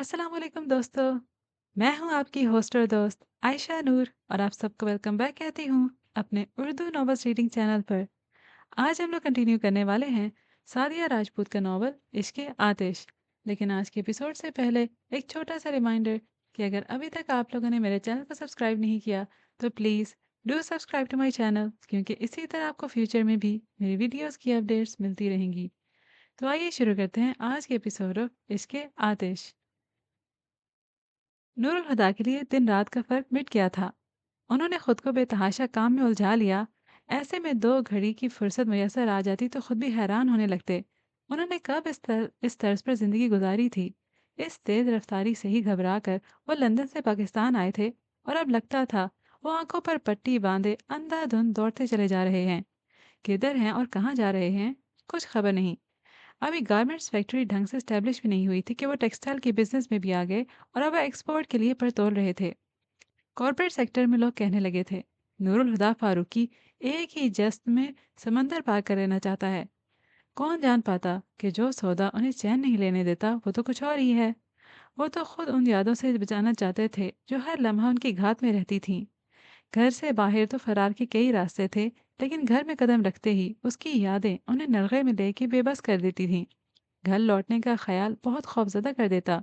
अस्सलाम वालेकुम दोस्तों। मैं हूं आपकी होस्ट और दोस्त आयशा नूर और आप सबको वेलकम बैक कहती हूं अपने उर्दू नॉवेल्स रीडिंग चैनल पर। आज हम लोग कंटिन्यू करने वाले हैं सादिया राजपूत का नॉवल इश्क आतिश। लेकिन आज के एपिसोड से पहले एक छोटा सा रिमाइंडर कि अगर अभी तक आप लोगों ने मेरे चैनल को सब्सक्राइब नहीं किया तो please do subscribe to my channel, क्योंकि इसी तरह आपको फ्यूचर में भी मेरी वीडियोज़ की अपडेट्स मिलती रहेंगी। तो आइए शुरू करते हैं आज के एपिसोड ऑफ इश्क आतिश। नूरुल हुदा के लिए दिन रात का फर्क मिट गया था। उन्होंने खुद को बेतहाशा काम में उलझा लिया। ऐसे में दो घड़ी की फुर्सत मैसर आ जाती तो खुद भी हैरान होने लगते। उन्होंने कब इस तर्ज पर जिंदगी गुजारी थी। इस तेज रफ्तारी से ही घबरा कर वो लंदन से पाकिस्तान आए थे, और अब लगता था वो आंखों पर पट्टी बांधे अंधाधुंध दौड़ते चले जा रहे हैं। किधर हैं और कहाँ जा रहे हैं, कुछ खबर नहीं। अभी गारमेंट्स फैक्ट्री ढंग से स्टैब्लिश भी नहीं हुई थी कि वो टेक्सटाइल के बिजनेस में भी आ गए, और अब एक्सपोर्ट के लिए पर तोल रहे थे। कॉरपोरेट सेक्टर में लोग कहने लगे थे, नूरुल हुदा फारूकी एक ही जस्त में समंदर पार कर लेना चाहता है। कौन जान पाता कि जो सौदा उन्हें चैन नहीं लेने देता वो तो कुछ और ही है। वो तो खुद उन यादों से बचाना चाहते थे जो हर लम्हा उनकी घात में रहती थीं। घर से बाहर तो फरार के कई रास्ते थे, लेकिन घर में कदम रखते ही उसकी यादें उन्हें नरगे में लेके बेबस कर देती थीं। घर लौटने का ख्याल बहुत खौफजदा कर देता।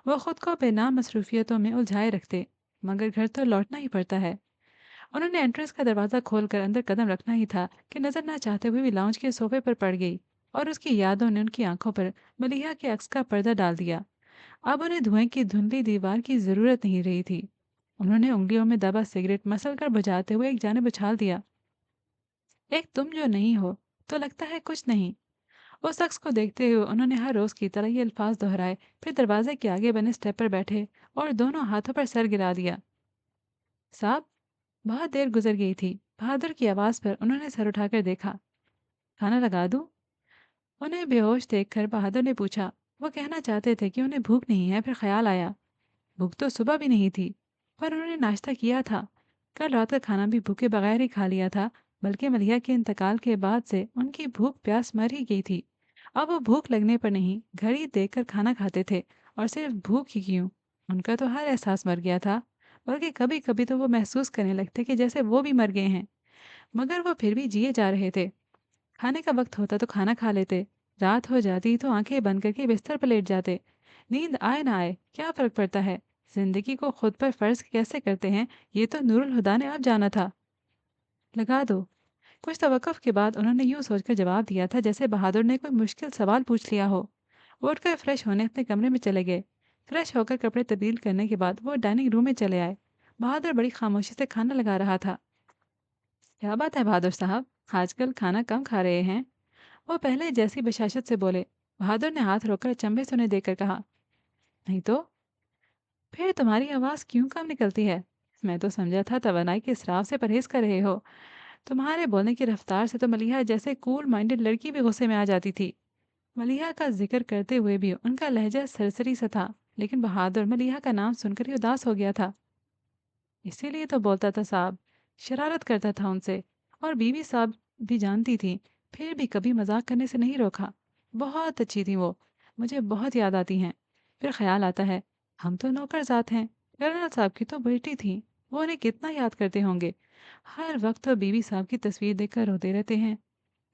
वो खुद को बेनाम मसरूफियतों में उलझाए रखते, मगर घर तो लौटना ही पड़ता है। उन्होंने एंट्रेंस का दरवाज़ा खोलकर अंदर कदम रखना ही था कि नजर ना चाहते हुए भी लाउंज के सोफे पर पड़ गई, और उसकी यादों ने उनकी आंखों पर मलिहा के अक्स का पर्दा डाल दिया। अब उन्हें धुएं की धुंधली दीवार की जरूरत नहीं रही थी। उन्होंने उंगलियों में दबा सिगरेट मसल कर बुझाते हुए एक जाने उछाल दिया। एक तुम जो नहीं हो तो लगता है कुछ नहीं। उस शख्स को देखते हुए उन्होंने हर रोज की तरह ये अल्फाज दोहराए, फिर दरवाजे के आगे बने स्टेप पर बैठे और दोनों हाथों पर सर गिरा दिया। साहब, बहुत देर गुजर गई थी। बहादुर की आवाज पर उन्होंने सर उठाकर देखा। खाना लगा दूं? उन्हें बेहोश देखकर बहादुर ने पूछा। वो कहना चाहते थे कि उन्हें भूख नहीं है, फिर ख्याल आया भूख तो सुबह भी नहीं थी, पर उन्होंने नाश्ता किया था। कल रात का खाना भी भूखे बगैर ही खा लिया था, बल्कि मलिया के इंतकाल के बाद से उनकी भूख प्यास मर ही गई थी। अब वो भूख लगने पर नहीं, घड़ी देखकर खाना खाते थे। और सिर्फ भूख ही क्यों, उनका तो हर एहसास मर गया था। बल्कि कभी कभी तो वो महसूस करने लगते कि जैसे वो भी मर गए हैं, मगर वो फिर भी जिए जा रहे थे। खाने का वक्त होता तो खाना खा लेते, रात हो जाती तो आंखें बंद करके बिस्तर पर लेट जाते। नींद आए ना आए क्या फर्क पड़ता है, जिंदगी को खुद पर फर्ज कैसे करते हैं ये तो नूरुल हुदा ने अब जाना था। लगा दो। कुछ तवक्कुफ के बाद उन्होंने यूं सोचकर जवाब दिया था जैसे बहादुर ने कोई मुश्किल सवाल पूछ लिया हो। वो उठकर फ्रेश होने अपने कमरे में चले गए। फ्रेश होकर कपड़े तब्दील करने के बाद वो डाइनिंग रूम में चले आए। बहादुर बड़ी खामोशी से खाना लगा रहा था। क्या बात है बहादुर साहब, आजकल खाना कम खा रहे हैं? वो पहले जैसी बशाशत से बोले। बहादुर ने हाथ रोककर चंबे से उन्हें देखकर कहा, नहीं तो। फिर तुम्हारी आवाज़ क्यों कम निकलती है? मैं तो समझा था तवानाई के इसराफ से परहेज कर रहे हो। तुम्हारे बोलने की रफ्तार से तो मलिहा जैसे कूल माइंडेड लड़की भी गुस्से में आ जाती थी। मलिहा का जिक्र करते हुए भी उनका लहजा सरसरी सा था, लेकिन बहादुर मलिहा का नाम सुनकर ही उदास हो गया था। इसीलिए तो बोलता था साहब, शरारत करता था उनसे। और बीवी साहब भी जानती थी, फिर भी कभी मजाक करने से नहीं रोका। बहुत अच्छी थी वो, मुझे बहुत याद आती हैं। फिर ख्याल आता है, हम तो नौकरजात हैं, कर्नल साहब की तो बेटी थी, वो उन्हें कितना याद करते होंगे। हर वक्त तो बीवी साहब की तस्वीर देखकर रोते रहते हैं।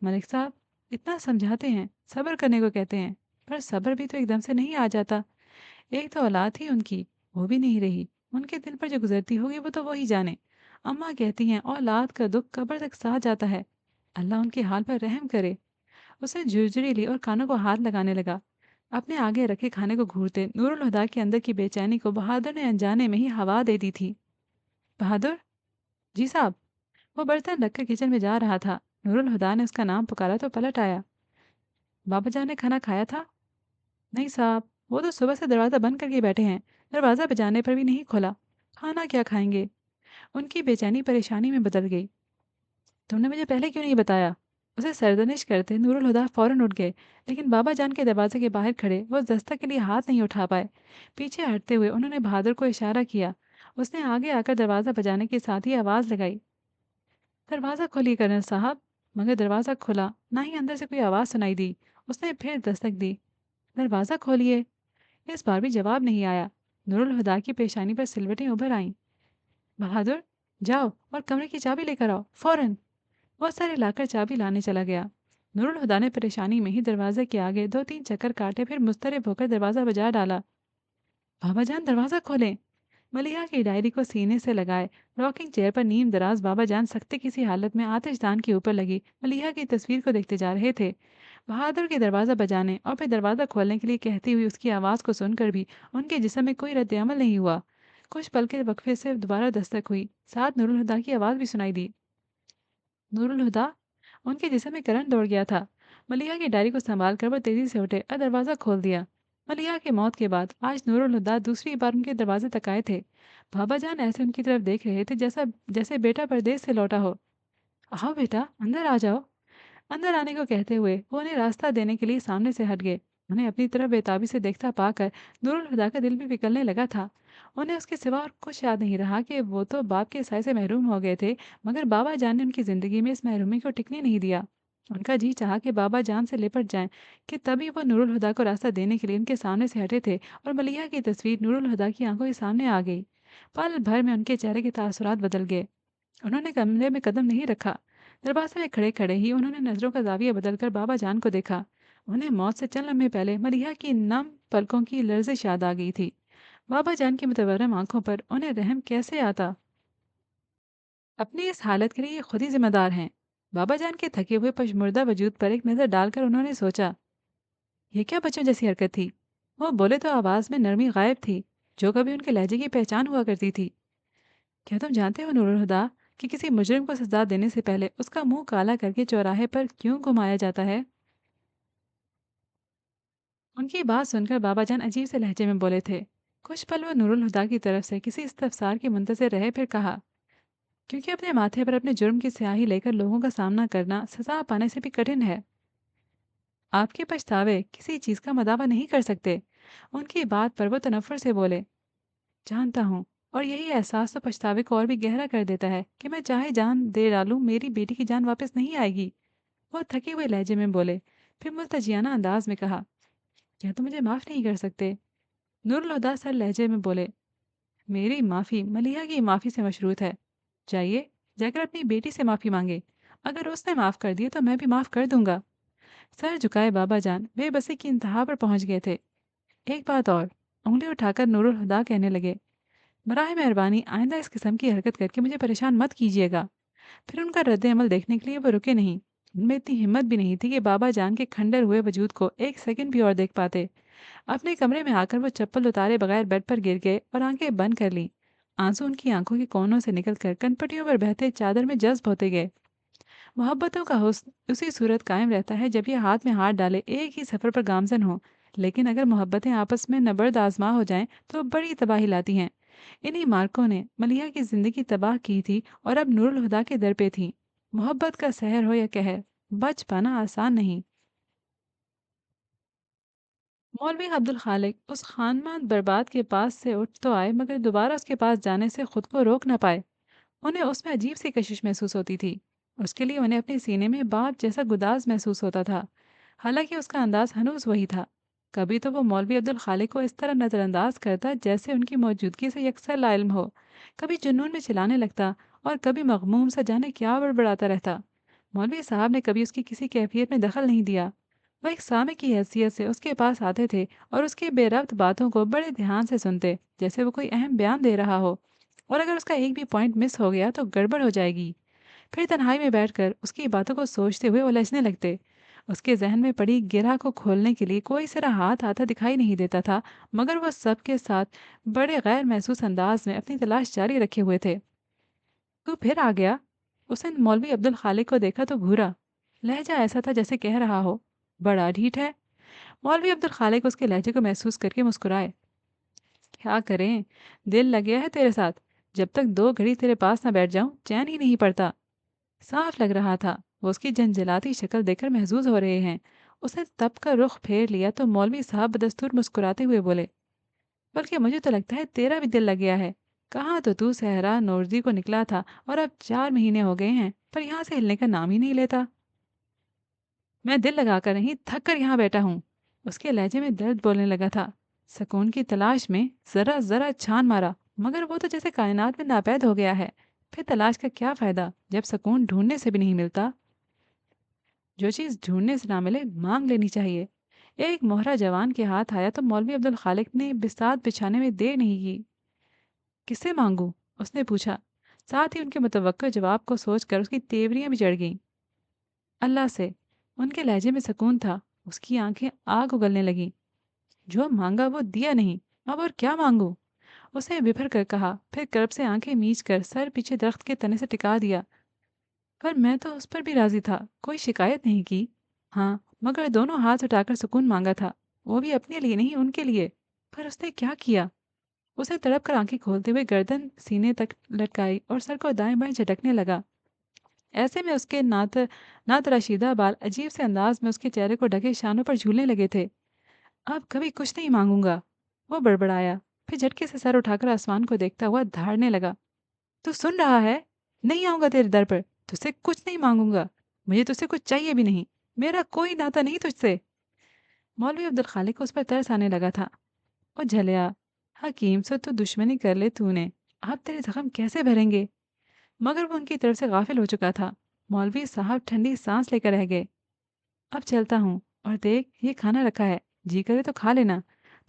मलिक साहब इतना समझाते हैं, सब्र करने को कहते हैं, पर सब्र भी तो एकदम से नहीं आ जाता। एक तो औलाद थी उनकी, वो भी नहीं रही। उनके दिल पर जो गुजरती होगी वो तो वो ही जाने। अम्मा कहती हैं औलाद का दुख कब्र तक साथ जाता है। अल्लाह उनके हाल पर रहम करे। उसने झुरझुरी ली और कानों को हाथ लगाने लगा। अपने आगे रखे खाने को घूरते नूरुल हुदा के अंदर की बेचैनी को बहादुर ने अनजाने में ही हवा दे दी थी। बहादुर। जी साहब। वो बर्तन रखकर किचन में जा रहा था। नूरुल हुदा ने उसका नाम पुकारा तो पलट आया। बाबा जान ने खाना खाया था? नहीं साहब, वो तो सुबह से दरवाज़ा बंद करके बैठे हैं। दरवाज़ा बजाने पर भी नहीं खोला। खाना क्या खाएंगे? उनकी बेचैनी परेशानी में बदल गई। तुमने मुझे पहले क्यों नहीं बताया? उसे सरदनिश करते नूरुल हुदा फौरन उठ गए, लेकिन बाबा जान के दरवाजे के बाहर खड़े वो दस्तक के लिए हाथ नहीं उठा पाए। पीछे हटते हुए उन्होंने बहादुर को इशारा किया। उसने आगे आकर दरवाज़ा बजाने के साथ ही आवाज़ लगाई, दरवाज़ा खोलिए कर्नल साहब। मगर दरवाज़ा खुला ना ही अंदर से कोई आवाज़ सुनाई दी। उसने फिर दस्तक दी, दरवाज़ा खोलिए। इस बार भी जवाब नहीं आया। नूरुल हुदा की पेशानी पर सिलवटें उभर आईं। बहादुर, जाओ और कमरे की चाबी लेकर आओ फौरन। बहुत सारे लाकर चाबी लाने चला गया। नूरुल हुदा ने परेशानी में ही दरवाजे के आगे दो तीन चक्कर काटे, फिर मुस्तरब होकर दरवाजा बजा डाला। बाबा जान, दरवाजा खोलें। मलिहा की डायरी को सीने से लगाए रॉकिंग चेयर पर नीम दराज बाबा जान सख्ती किसी हालत में आतिशदान के ऊपर लगी मलिहा की तस्वीर को देखते जा रहे थे। बहादुर के दरवाज़ा बजाने और फिर दरवाज़ा खोलने के लिए कहती हुई उसकी आवाज़ को सुनकर भी उनके जिस्म में कोई रद्द अमल नहीं हुआ। कुछ पल के वक्फे से दोबारा दस्तक हुई, साथ नूरुल हुदा की आवाज़ भी सुनाई दी। नूरुल हुदा। उनके जिस्म में करंट दौड़ गया था। मलिहा की डायरी को संभाल कर वो तेजी से उठे और दरवाज़ा खोल दिया। मलिहा की मौत के बाद आज नूरुल हुदा दूसरी बार उनके दरवाजे तक आए थे। बाबा जान ऐसे उनकी तरफ देख रहे थे जैसा जैसे बेटा परदेश से लौटा हो। आओ बेटा, अंदर आ जाओ। अंदर आने को कहते हुए वो उन्हें रास्ता देने के लिए सामने से हट गए। उन्हें अपनी तरफ बेताबी से देखता पाकर नूरुल हुदा का दिल भी पिघलने लगा था। उन्हें उसके सिवा और कुछ याद नहीं रहा कि वो तो बाप के साय से महरूम हो गए थे, मगर बाबा जान ने उनकी जिंदगी में इस महरूमी को टिकने नहीं दिया। उनका जी चाहा कि बाबा जान से लिपट जाएं, कि तभी वो नूरुल हुदा को रास्ता देने के लिए उनके सामने से हटे थे और मलिया की तस्वीर नूरुल हुदा की आंखों के सामने आ गई। पल भर में उनके चेहरे के तासुरात बदल गए। उन्होंने कमरे में कदम नहीं रखा। दरवाजे में खड़े खड़े ही उन्होंने नजरों का जाविया बदलकर बाबा जान को देखा। उन्हें मौत से चंद लम्हे पहले मलिहा की नम पलकों की लर्जिश याद आ गई थी। बाबा जान की मुतवरम आंखों पर उन्हें रहम कैसे आता। अपनी इस हालत के लिए ये खुद ही जिम्मेदार हैं। बाबा जान के थके हुए पशमुर्दा वजूद पर एक नज़र डालकर उन्होंने सोचा, ये क्या बच्चों जैसी हरकत थी। वो बोले तो आवाज़ में नरमी गायब थी, जो कभी उनके लहजे की पहचान हुआ करती थी। क्या तुम जानते हो नूरुल हुदा कि किसी मुजरिम को सजा देने से पहले उसका मुंह काला करके चौराहे पर क्यों घुमाया जाता है? उनकी बात सुनकर बाबा जान अजीब से लहजे में बोले थे। कुछ पल वो नूरुल हुदा की तरफ से किसी इस्तफसार की मुंतज़िर रहे, फिर कहा, क्योंकि अपने माथे पर अपने जुर्म की स्याही लेकर लोगों का सामना करना सजा पाने से भी कठिन है। आपके पछतावे किसी चीज़ का मदावा नहीं कर सकते। उनकी बात पर वो तनफ्फुर से बोले, जानता हूँ, और यही एहसास तो पछतावे को और भी गहरा कर देता है कि मैं चाहे जान दे डालूं, मेरी बेटी की जान वापस नहीं आएगी। वो थके हुए लहजे में बोले, फिर मुल्तजियाना अंदाज में कहा, क्या तुम मुझे माफ़ नहीं कर सकते? नूरुल हुदा सर लहजे में बोले, मेरी माफ़ी मलिहा की माफ़ी से मशरूत है। जाइए, जाकर अपनी बेटी से माफ़ी मांगे। अगर उसने माफ़ कर दिए तो मैं भी माफ़ कर दूंगा। सर झुकाए बाबा जान बेबसी की इंतहा पर पहुंच गए थे। एक बात और, उंगली उठाकर नूरुल हुदा कहने लगे, बराए मेहरबानी आइंदा इस किस्म की हरकत करके मुझे परेशान मत कीजिएगा। फिर उनका रद्द-ए-अमल देखने के लिए वो रुके नहीं। उनमें इतनी हिम्मत भी नहीं थी कि बाबा जान के खंडर हुए वजूद को एक सेकंड भी और देख पाते। अपने कमरे में आकर वो चप्पल उतारे बगैर बेड पर गिर गए और आंखें बंद कर लीं। आंसू उनकी आंखों के कोनों से निकलकर कनपटियों पर बहते चादर में जज्ब होते गए। मोहब्बतों का हुस्न उसी सूरत कायम रहता है जब ये हाथ में हाथ डाले एक ही सफ़र पर गामजन हो। लेकिन अगर मोहब्बतें आपस में नबर्द आजमा हो जाएं तो बड़ी तबाही लाती हैं। इन्हीं मार्कों ने मलिया की जिंदगी तबाह की थी और अब नूरुल हुदा के दर पे थी। मोहब्बत का सहर हो या कहर, बच पाना आसान नहीं। मौलवी अब्दुल खालिक उस खानमान बर्बाद के पास से उठ तो आए, मगर दोबारा उसके पास जाने से खुद को रोक न पाए। उन्हें उसमें अजीब सी कशिश महसूस होती थी। उसके लिए उन्हें अपने सीने में बाप जैसा गुदाज महसूस होता था। हालांकि उसका अंदाज हनूज वही था। कभी तो वो मौलवी अब्दुल खालिक को इस तरह नज़रअंदाज करता जैसे उनकी मौजूदगी से यकसर लाइल्म हो। कभी जुनून में चिल्लाने लगता और कभी मगमूम सा जाने क्या बड़बड़ाता रहता। मौलवी साहब ने कभी उसकी किसी कैफियत में दखल नहीं दिया। वह एक सामे की हैसियत से उसके पास आते थे और उसकी बेरब्त बातों को बड़े ध्यान से सुनते, जैसे वो कोई अहम बयान दे रहा हो। और अगर उसका एक भी पॉइंट मिस हो गया तो गड़बड़ हो जाएगी। फिर तन्हाई में बैठकर उसकी बातों को सोचते हुए उलझने लगते। उसके जहन में पड़ी गिरह को खोलने के लिए कोई सिरा हाथ आता दिखाई नहीं देता था, मगर वह सबके साथ बड़े गैर महसूस अंदाज में अपनी तलाश जारी रखे हुए थे। तू फिर आ गया। उसने मौलवी अब्दुल खालिक को देखा तो घूरा। लहजा ऐसा था जैसे कह रहा हो, बड़ा ढीठ है। मौलवी अब्दुल खालिक उसके लहजे को महसूस करके मुस्कुराए। क्या करें, दिल लग गया है तेरे साथ। जब तक दो घड़ी तेरे पास ना बैठ जाऊं चैन ही नहीं पड़ता। साफ लग रहा था वो उसकी झंझलाती शक्ल देखकर महजूज हो रहे हैं। उसने तब का रुख फेर लिया तो मौलवी साहब बदस्तूर मुस्कुराते हुए बोले, बल्कि मुझे तो लगता है तेरा भी दिल लग गया है। कहाँ तो तू सहरा नौरजी को निकला था और अब 4 महीने हो गए हैं, पर यहाँ से हिलने का नाम ही नहीं लेता। मैं दिल लगाकर नहीं, थक कर यहाँ बैठा हूँ। उसके लहजे में दर्द बोलने लगा था। سکون کی تلاش میں ذرا ذرا چھان مارا، مگر وہ تو جیسے کائنات میں ناپید ہو گیا ہے۔ پھر تلاش کا کیا فائدہ جب سکون ڈھونڈنے سے بھی نہیں ملتا؟ جو چیز ڈھونڈنے سے نہ ملے مانگ لینی چاہیے۔ ایک مہرہ جوان کے ہاتھ آیا تو مولوی عبدالخالق نے بساط بچھانے میں دیر نہیں کی۔ کس سے مانگوں؟ اس نے پوچھا، ساتھ ہی ان کے متوقع جواب کو سوچ کر اس کی تیوریاں بھی چڑھ گئیں۔ اللہ سے۔ ان کے لہجے میں سکون تھا، اس کی آنکھیں آگ اگلنے لگیں۔ جو مانگا وہ دیا نہیں، اب اور کیا مانگوں؟ اس نے بفر کر کہا، پھر کرب سے آنکھیں میچ کر سر پیچھے درخت کے تنے سے ٹکا دیا۔ پر میں تو اس پر بھی راضی تھا، کوئی شکایت نہیں کی۔ ہاں، مگر دونوں ہاتھ اٹھا کر سکون مانگا تھا، وہ بھی اپنے لیے نہیں، ان کے لیے۔ پر اس نے کیا کیا؟ اسے تڑپ کر آنکھیں کھولتے ہوئے گردن سینے تک لٹکائی اور سر کو دائیں بائیں جھٹکنے لگا۔ ایسے میں اس کے ناتراشیدہ بال عجیب سے انداز میں اس کے چہرے کو ڈھکے شانوں پر جھولنے لگے تھے۔ اب کبھی کچھ نہیں مانگوں گا، وہ بڑبڑایا، پھر جھٹکے سے سر اٹھا کر آسمان کو دیکھتا ہوا دھاڑنے لگا۔ تو سن رہا ہے؟ نہیں آؤں گا تیرے در پر، تجھ سے کچھ نہیں مانگوں گا، مجھے تجھ سے کچھ چاہیے بھی نہیں، میرا کوئی ناتا نہیں تجھ سے۔ مولوی عبدالخالق کو اس پر ترس آنے لگا تھا۔ وہ جھلیا، حکیم سے تو دشمنی کر لے تو نے، اب تیرے زخم کیسے بھریں گے؟ مگر وہ ان کی طرف سے غافل ہو چکا تھا۔ مولوی صاحب ٹھنڈی سانس لے کر رہ گئے۔ اب چلتا ہوں، اور دیکھ یہ کھانا رکھا ہے، جی کرے تو کھا لینا،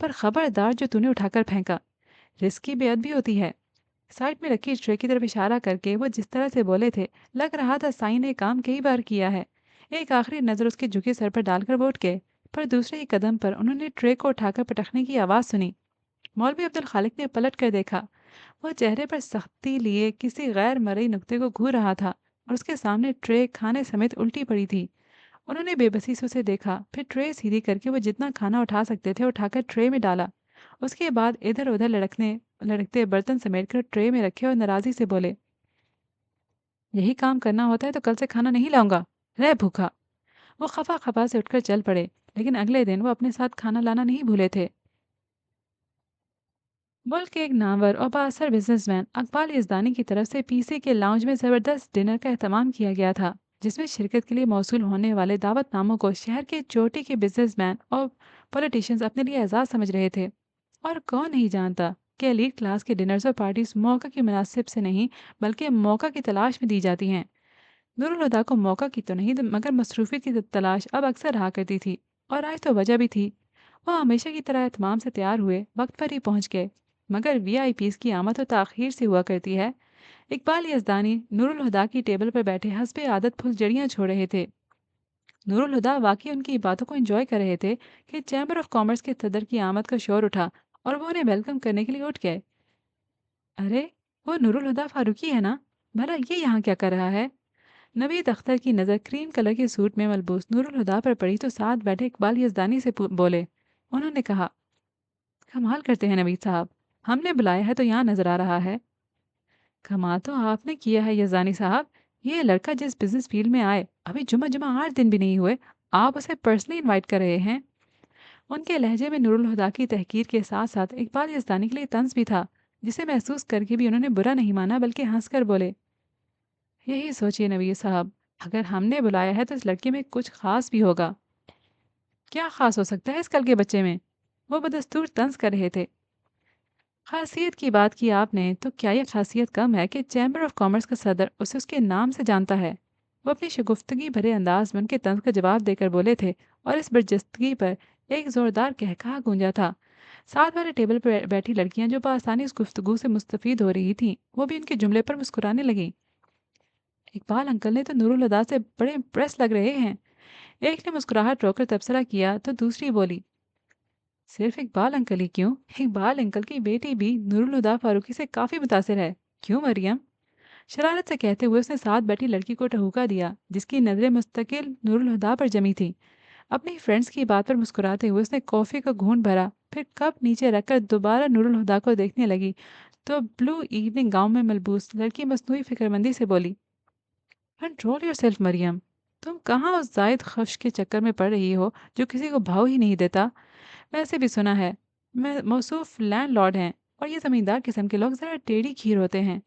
پر خبردار جو تو نے اٹھا کر پھینکا، رزق کی بے ادبی ہوتی ہے۔ سائڈ میں رکھی ٹرے کی طرف اشارہ کر کے وہ جس طرح سے بولے تھے، لگ رہا تھا سائی نے کام کئی بار کیا ہے۔ ایک آخری نظر اس کے جھکے سر پر ڈال کر وہ اٹھ گئے، پر دوسرے ہی قدم پر انہوں نے ٹرے کو اٹھا کر پٹکنے کی آواز سنی۔ مولوی عبدالخالق نے پلٹ کر دیکھا، وہ چہرے پر سختی لیے کسی غیر مرئی نقطے کو گھور رہا تھا اور اس کے سامنے ٹرے کھانے سمیت الٹی پڑی تھی۔ انہوں نے بے بسی سے اسے دیکھا، پھر ٹرے سیدھی کر کے وہ جتنا کھانا اٹھا سکتے تھے اٹھا کر ٹرے میں ڈالا۔ اس کے بعد ادھر ادھر لڑکتے برتن سمیٹ کر ٹرے میں رکھے اور ناراضی سے بولے، یہی کام کرنا ہوتا ہے تو کل سے کھانا نہیں لاؤں گا، رہ بھوکا۔ وہ خفا خفا سے اٹھ کر چل پڑے، لیکن اگلے دن وہ اپنے ساتھ کھانا لانا نہیں بھولے تھے۔ ملک کے ایک نامور اور بااثر بزنس مین اقبال یزدانی کی طرف سے پی سی کے لاؤنج میں زبردست ڈنر کا اہتمام کیا گیا تھا، جس میں شرکت کے لیے موصول ہونے والے دعوت ناموں کو شہر کے چوٹی کے بزنس مین اور پولیٹیشینز اپنے لیے اعزاز سمجھ رہے تھے۔ اور کون نہیں جانتا کہ ایلیٹ کلاس کے ڈنرز اور پارٹیز موقع کی مناسب سے نہیں بلکہ موقع کی تلاش میں دی جاتی ہیں۔ نور الہدا کو موقع کی تو نہیں مگر مصروفیت کی تلاش اب اکثر رہا کرتی تھی، اور آج تو وجہ بھی تھی۔ وہ ہمیشہ کی طرح اہتمام سے تیار ہوئے، وقت پر ہی پہنچ گئے، مگر وی آئی پیز کی آمد تو تاخیر سے ہوا کرتی ہے۔ اقبال یزدانی نور الہدا کی ٹیبل پر بیٹھے حسب عادت پھل جڑیاں چھوڑ رہے تھے۔ نور الہدا واقعی ان کی باتوں کو انجوائے کر رہے تھے کہ چیمبر آف کامرس کے صدر کی آمد کا شور اٹھا اور وہ انہیں ویلکم کرنے کے لیے اٹھ گئے۔ ارے، وہ نور الہدا فاروقی ہے نا؟ بھلا یہ یہاں کیا کر رہا ہے؟ نوید اختر کی نظر کریم کلر کے سوٹ میں ملبوس نور الہدا پر پڑی تو ساتھ بیٹھے اقبال یزدانی سے بولے۔ انہوں نے کہا، کمال کرتے ہیں نوید صاحب، ہم نے بلایا ہے تو یہاں نظر آ رہا ہے۔ کمال تو آپ نے کیا ہے یزدانی صاحب، یہ لڑکا جس بزنس فیلڈ میں آئے ابھی جمعہ 8 دن بھی نہیں ہوئے، آپ اسے پرسنلی انوائٹ کر رہے ہیں۔ ان کے لہجے میں نور الہدا کی تحقیر کے ساتھ ساتھ اقبال یزدانی کے لیے طنز بھی تھا، جسے محسوس کر کے بھی انہوں نے برا نہیں مانا بلکہ ہنس کر بولے، یہی سوچئے نوید صاحب، اگر ہم نے بلایا ہے تو اس لڑکے میں کچھ خاص بھی ہوگا۔ کیا خاص ہو سکتا ہے اس کل کے بچے میں؟ وہ بدستور طنز کر رہے تھے۔ خاصیت کی بات کی آپ نے تو کیا یہ خاصیت کم ہے کہ چیمبر آف کامرس کا صدر اسے اس کے نام سے جانتا ہے؟ وہ اپنی شگفتگی بھرے انداز میں ان کے طنز کا جواب دے کر بولے تھے، اور اس برجستگی پر ایک زوردار قہقہا گونجا تھا۔ ساتھ والے ٹیبل پر بیٹھی لڑکیاں جو بآسانی اس گفتگو سے مستفید ہو رہی تھیں، وہ بھی ان کے جملے پر مسکرانے لگیں۔ اقبال انکل نے تو نور الہدا سے بڑے امپریس لگ رہے ہیں، ایک نے مسکراہٹ روک کر تبصرہ کیا تو دوسری بولی، صرف اقبال انکل ہی کیوں، اقبال انکل کی بیٹی بھی نور الہدا فاروقی سے کافی متاثر ہے، کیوں مریم؟ شرارت سے کہتے ہوئے اس نے ساتھ بیٹھی لڑکی کو ٹہوکا دیا جس کی نظریں مستقل نور الہدا پر جمی تھی۔ اپنی فرینڈس کی بات پر مسکراتے ہوئے اس نے کافی کا گھونٹ بھرا، پھر کپ نیچے رکھ کر دوبارہ نور الہدا کو دیکھنے لگی تو بلو ایوننگ گاؤن میں ملبوس لڑکی مصنوعی فکرمندی سے بولی، کنٹرول یور سیلف مریم، تم کہاں اس زائد خفش کے چکر میں پڑ رہی ہو جو کسی کو بھاؤ ہی نہیں دیتا؟ ویسے بھی سنا ہے میں موصوف لینڈ لارڈ ہیں اور یہ زمیندار قسم کے لوگ ذرا ٹیڑھی کھیر ہوتے ہیں۔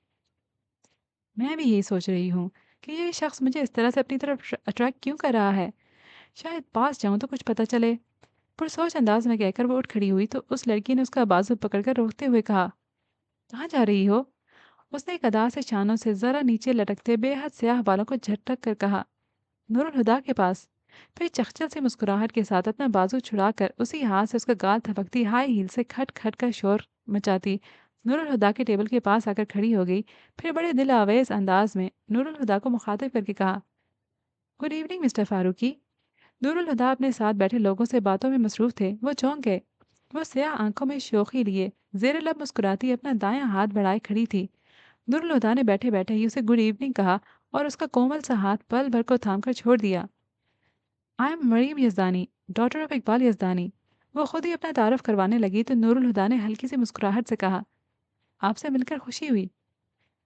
میں بھی یہی سوچ رہی ہوں کہ یہ شخص مجھے اس طرح سے اپنی طرف اٹریکٹ کیوں کر رہا ہے، شاید پاس جاؤں تو کچھ پتہ چلے۔ पुरसोच अंदाज में कहकर वो उठ खड़ी हुई तो उस लड़की ने उसका बाजू पकड़कर रोकते हुए कहा, कहाँ जा रही हो? उसने एक अदा से शानों से जरा नीचे लटकते बेहद स्याह बालों को झटक कर कहा, नूरुल हुदा के पास। फिर चखचल से मुस्कुराहट के साथ अपना बाजू छुड़ाकर उसी हाथ से उसका गाल थपकती हाई हील से खट खट का शोर मचाती नूरुल हुदा के टेबल के पास आकर खड़ी हो गई। फिर बड़े दिल आवेज अंदाज में नूरुल हुदा को मुखातिब करके कहा, good evening mister Farooqui. Noorul Huda अपने साथ बैठे लोगों से बातों में मसरूफ थे। वो चौंक गए। वो स्याह आंखों में शोखी लिए जेर लब मुस्कुराती अपना दायां हाथ बढ़ाए खड़ी थी। नूरुल हुदा ने बैठे बैठे ही उसे गुड इवनिंग कहा और उसका कोमल सा हाथ पल भर को थामकर छोड़ दिया। I am Maryam Yazdani, daughter of Iqbal Yazdani. वो खुद ही अपना तारफ़ करवाने लगी तो नूरुल हुदा ने हल्की सी मुस्कुराहट से कहा, आपसे मिलकर खुशी हुई।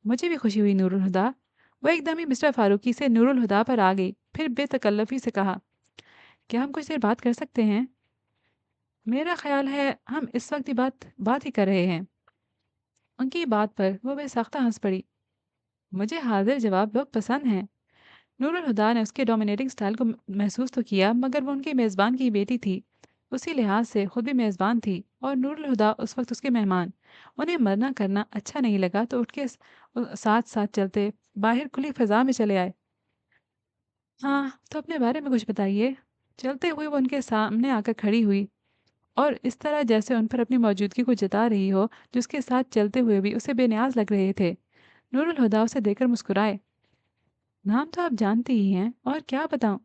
मुझे भी खुशी हुई नूरुल हुदा। वो एकदम ही मिस्टर फारूकी से नूरुल हुदा पर आ गई। फिर बेतकल्लफ़ी से कहा, क्या हम कुछ देर बात कर सकते हैं? मेरा ख्याल है हम इस वक्त ही बात बात ही कर रहे हैं। उनकी बात पर वो बेसाख्ता हंस पड़ी। मुझे हाजिर जवाब लोग पसंद हैं। नूरुल हुदा ने उसके डोमिनेटिंग स्टाइल को महसूस तो किया मगर वो उनके मेज़बान की बेटी थी। उसी लिहाज से खुद भी मेज़बान थी और नूरुल हुदा उस वक्त उसके मेहमान। उन्हें मना करना अच्छा नहीं लगा तो उठ के साथ साथ चलते बाहर खुली फ़ज़ा में चले आए। हाँ, तो अपने बारे में कुछ बताइए। चलते हुए वो उनके सामने आकर खड़ी हुई और इस तरह जैसे उन पर अपनी मौजूदगी को जता रही हो, जिसके साथ चलते हुए भी उसे बेनियाज लग रहे थे। नूरुल हुदा उसे देखकर मुस्कुराए। नाम तो आप जानती ही हैं और क्या बताऊं।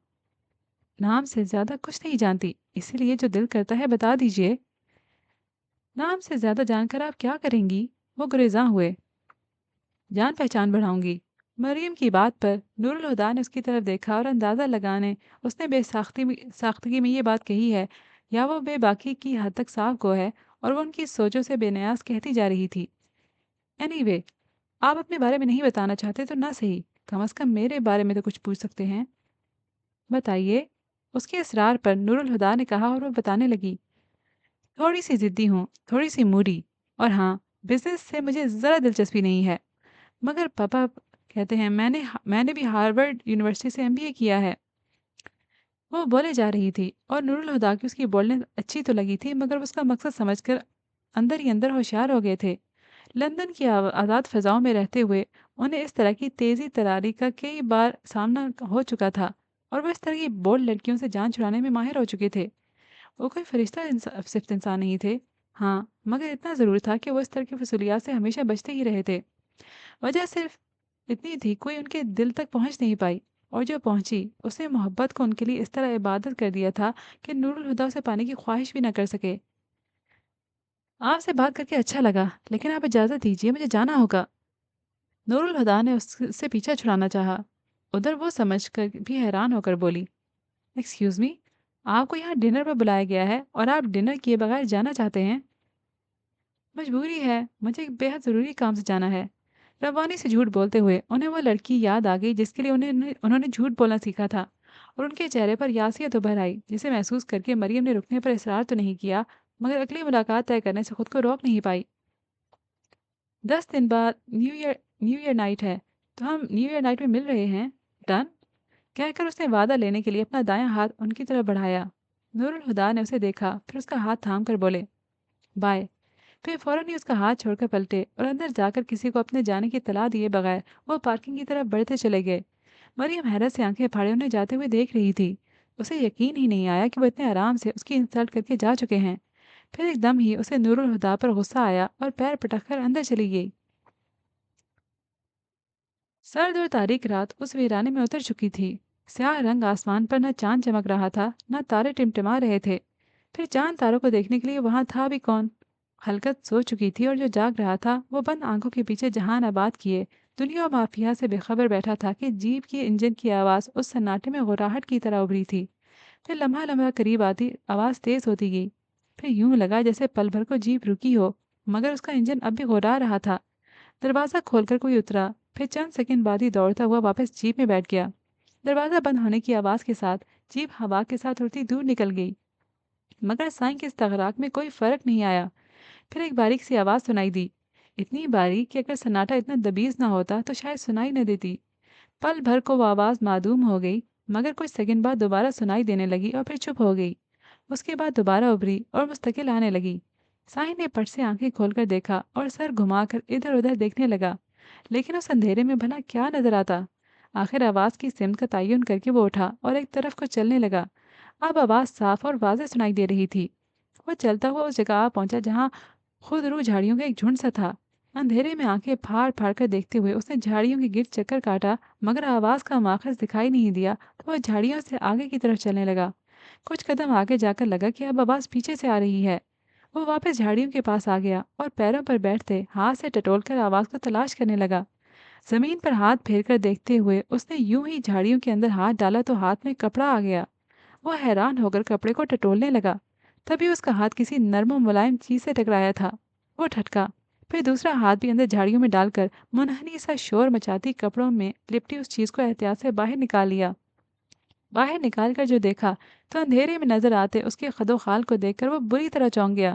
नाम से ज्यादा कुछ नहीं जानती, इसीलिए जो दिल करता है बता दीजिए। नाम से ज्यादा जानकर आप क्या करेंगी? वो गुरेज़ां हुए। जान पहचान बढ़ाऊंगी। मरियम की बात पर नूरुल हुदा ने उसकी तरफ देखा और अंदाज़ा लगाने उसने साख्तगी में ये बात कही है या वो बेबाकी की हद तक साफ गो है और वो उनकी सोचों से बेनियाज कहती जा रही थी। एनीवे, आप अपने बारे में नहीं बताना चाहते तो ना सही, कम से कम मेरे बारे में तो कुछ पूछ सकते हैं। बताइए। उसके इसरार पर नूरुल हुदा ने कहा और वो बताने लगी, थोड़ी सी ज़िद्दी हूँ, थोड़ी सी मूडी, और हाँ, बिजनेस से मुझे ज़रा दिलचस्पी नहीं है। मगर पापा कहते हैं मैंने भी हार्वर्ड यूनिवर्सिटी से एमबीए किया है। वो बोले जा रही थी और नूरुल हुदा की उसकी बोलने अच्छी तो लगी थी मगर वो उसका मकसद समझकर अंदर ही अंदर होशियार हो गए थे। लंदन की आज़ाद फ़ज़ाओं में रहते हुए उन्हें इस तरह की तेज़ी तरारी का कई बार सामना हो चुका था और वो इस तरह की बोल्ड लड़कियों से जान छुड़ाने में माहिर हो चुके थे। वो कोई फरिश्ता सिर्फ इंसान नहीं थे। हाँ, मगर इतना ज़रूर था कि वो इस तरह की फसूलियात से हमेशा बचते ही रहे थे। वजह सिर्फ इतनी थी, कोई उनके दिल तक पहुंच नहीं पाई, और जो पहुंची उसने मोहब्बत को उनके लिए इस तरह इबादत कर दिया था कि नूरुल हुदा उसे पाने की ख्वाहिश भी ना कर सके। आपसे बात करके अच्छा लगा, लेकिन आप इजाज़त दीजिए, मुझे जाना होगा। नूरुल हुदा ने उससे पीछा छुड़ाना चाहा। उधर वो समझ कर भी हैरान होकर बोली, एक्सक्यूज़ मी, आपको यहाँ डिनर पर बुलाया गया है और आप डिनर किए बगैर जाना चाहते हैं? मजबूरी है, मुझे एक बेहद ज़रूरी काम से जाना है। रवानी से झूठ बोलते हुए उन्हें वो लड़की याद आ गई जिसके लिए उन्हें उन्होंने झूठ बोलना सीखा था, और उनके चेहरे पर यासियत उभर आई जिसे महसूस करके मरियम ने रुकने पर इसरार तो नहीं किया मगर अगली मुलाकात तय करने से खुद को रोक नहीं पाई। 10 दिन बाद न्यू ईयर नाइट है, तो हम न्यू ईयर नाइट में मिल रहे हैं। डन, कहकर उसने वादा लेने के लिए अपना दायां हाथ उनकी तरफ बढ़ाया। नूरुल हुदा ने उसे देखा, फिर उसका हाथ थाम कर बोले, बाय। फिर फौरन ही उसका हाथ छोड़कर पलटे और अंदर जाकर किसी को अपने जाने की इत्तला दिए बगैर वो पार्किंग की तरफ बढ़ते चले गए। मरियम हैरत से आंखें फाड़े उन्हें जाते हुए देख रही थी। उसे यकीन ही नहीं आया कि वो इतने आराम से उसकी इंसल्ट करके जा चुके हैं। फिर एकदम ही उसे नूरुल हुदा पर गुस्सा आया और पैर पटक कर अंदर चली गई। सर्द और तारीख रात उस वीराने में उतर चुकी थी। स्याह रंग आसमान पर न चांद चमक रहा था न तारे टिमटिमा रहे थे। फिर चांद तारों को देखने के लिए वहां था भी कौन। हलकत सो चुकी थी और जो जाग रहा था वो बंद आंखों के पीछे जहान आबाद किए दुनिया और माफिया से बेखबर बैठा था कि जीप की इंजन की आवाज़ उस सन्नाटे में गुर्राहट की तरह उभरी थी। फिर लम्हा लम्हा करीब आती आवाज़ तेज होती गई। फिर यूं लगा जैसे पल भर को जीप रुकी हो, मगर उसका इंजन अब भी गुर्रा रहा था। दरवाज़ा खोलकर कोई उतरा, फिर चंद सेकंड बाद ही दौड़ता हुआ वापस जीप में बैठ गया। दरवाज़ा बंद होने की आवाज़ के साथ जीप हवा के साथ उड़ती दूर निकल गई, मगर साईं के इस्तगराक में कोई फर्क नहीं आया। फिर एक बारीक सी आवाज़ सुनाई दी, इतनी बारीक कि अगर सन्नाटा इतना दबीज ना होता तो शायद सुनाई न देती। पल भर को वो आवाज़ मादूम हो गई, मगर कुछ सेकंड बाद दोबारा सुनाई देने लगी और फिर चुप हो गई। اس کے بعد دوبارہ ابھری اور مستقل آنے لگی۔ ساحل نے پٹ سے آنکھیں کھول کر دیکھا اور سر گھما کر ادھر ادھر دیکھنے لگا، لیکن اس اندھیرے میں بھلا کیا نظر آتا؟ آخر آواز کی سمت کا تعین کر کے وہ اٹھا اور ایک طرف کو چلنے لگا۔ اب آواز صاف اور واضح سنائی دے رہی تھی۔ وہ چلتا ہوا اس جگہ پہنچا جہاں خود رو جھاڑیوں کا ایک جھنڈ سا تھا۔ اندھیرے میں آنکھیں پھاڑ پھاڑ کر دیکھتے ہوئے اس نے جھاڑیوں کے گرد چکر کاٹا، مگر آواز کا ماخذ دکھائی نہیں دیا تو وہ جھاڑیوں سے آگے کی طرف چلنے لگا۔ کچھ قدم آگے جا کر لگا کہ اب آواز پیچھے سے آ رہی ہے۔ وہ واپس جھاڑیوں کے پاس آ گیا اور پیروں پر بیٹھتے ہاتھ سے ٹٹول کر آواز کو تلاش کرنے لگا۔ زمین پر ہاتھ پھیر کر دیکھتے ہوئے اس نے یوں ہی جھاڑیوں کے اندر ہاتھ ڈالا تو ہاتھ میں کپڑا آ گیا۔ وہ حیران ہو کر کپڑے کو ٹٹولنے لگا، تبھی اس کا ہاتھ کسی نرم و ملائم چیز سے ٹکرایا تھا۔ وہ ٹھٹکا، پھر دوسرا ہاتھ بھی اندر جھاڑیوں میں ڈال کر منحنی سا شور مچاتی کپڑوں میں لپٹی اس چیز کو احتیاط سے باہر نکال لیا۔ باہر نکال کر جو دیکھا تو اندھیرے میں نظر آتے اس کے خد و خال کو دیکھ کر وہ بری طرح چونک گیا۔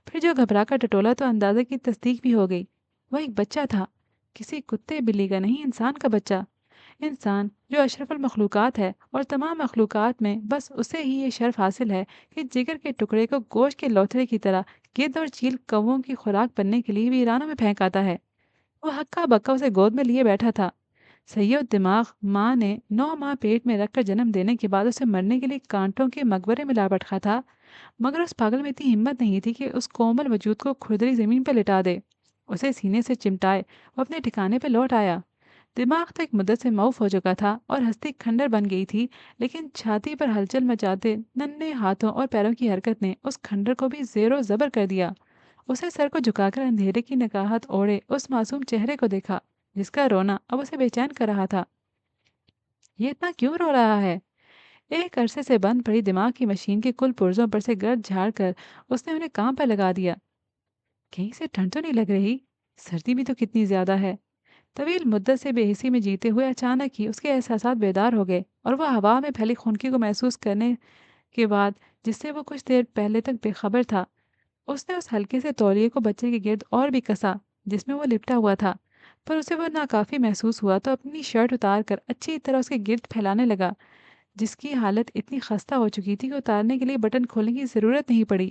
پھر جو گھبرا کر ٹٹولا تو اندازے کی تصدیق بھی ہو گئی۔ وہ ایک بچہ تھا، کسی کتے بلی کا نہیں، انسان کا بچہ۔ انسان جو اشرف المخلوقات ہے اور تمام مخلوقات میں بس اسے ہی یہ شرف حاصل ہے کہ جگر کے ٹکڑے کو گوشت کے لوتھڑے کی طرح گرد اور چیل کووں کی خوراک بننے کے لیے ویرانوں میں پھینک آتا ہے۔ وہ ہکا بکا اسے گود میں لیے بیٹھا تھا۔ سید دماغ ماں نے 9 ماہ پیٹ میں رکھ کر جنم دینے کے بعد اسے مرنے کے لیے کانٹوں کے مقبرے میں لا بٹھا تھا، مگر اس پاگل میں اتنی ہمت نہیں تھی کہ اس کومل وجود کو کھردری زمین پر لٹا دے، اسے سینے سے چمٹائے۔ وہ اپنے ٹھکانے پہ لوٹ آیا۔ دماغ تو ایک مدت سے معاف ہو چکا تھا اور ہستی کھنڈر بن گئی تھی، لیکن چھاتی پر ہلچل مچاتے ننھے ہاتھوں اور پیروں کی حرکت نے اس کھنڈر کو بھی زیر و زبر کر دیا۔ اسے سر کو جھکا کر اندھیرے کی نکاہت اوڑے اس معصوم چہرے کو دیکھا جس کا رونا اب اسے بے چین کر رہا تھا۔ یہ اتنا کیوں رو رہا ہے؟ ایک عرصے سے بند پڑی دماغ کی مشین کے کل پرزوں پر سے گرد جھاڑ کر اس نے انہیں کام پر لگا دیا۔ کہیں سے ٹھنڈ تو نہیں لگ رہی؟ سردی بھی تو کتنی زیادہ ہے۔ طویل مدت سے بے حسی میں جیتے ہوئے اچانک ہی اس کے احساسات بیدار ہو گئے اور وہ ہوا میں پھیلی خنکی کو محسوس کرنے کے بعد، جس سے وہ کچھ دیر پہلے تک بے خبر تھا، اس نے اس ہلکے سے تولیے کو بچے کے گرد اور بھی کسا جس میں وہ لپٹا ہوا تھا، پر اسے وہ ناکافی محسوس ہوا تو اپنی شرٹ اتار کر اچھی طرح اس کے گرد پھیلانے لگا، جس کی حالت اتنی خستہ ہو چکی تھی کہ اتارنے کے لیے بٹن کھولنے کی ضرورت نہیں پڑی۔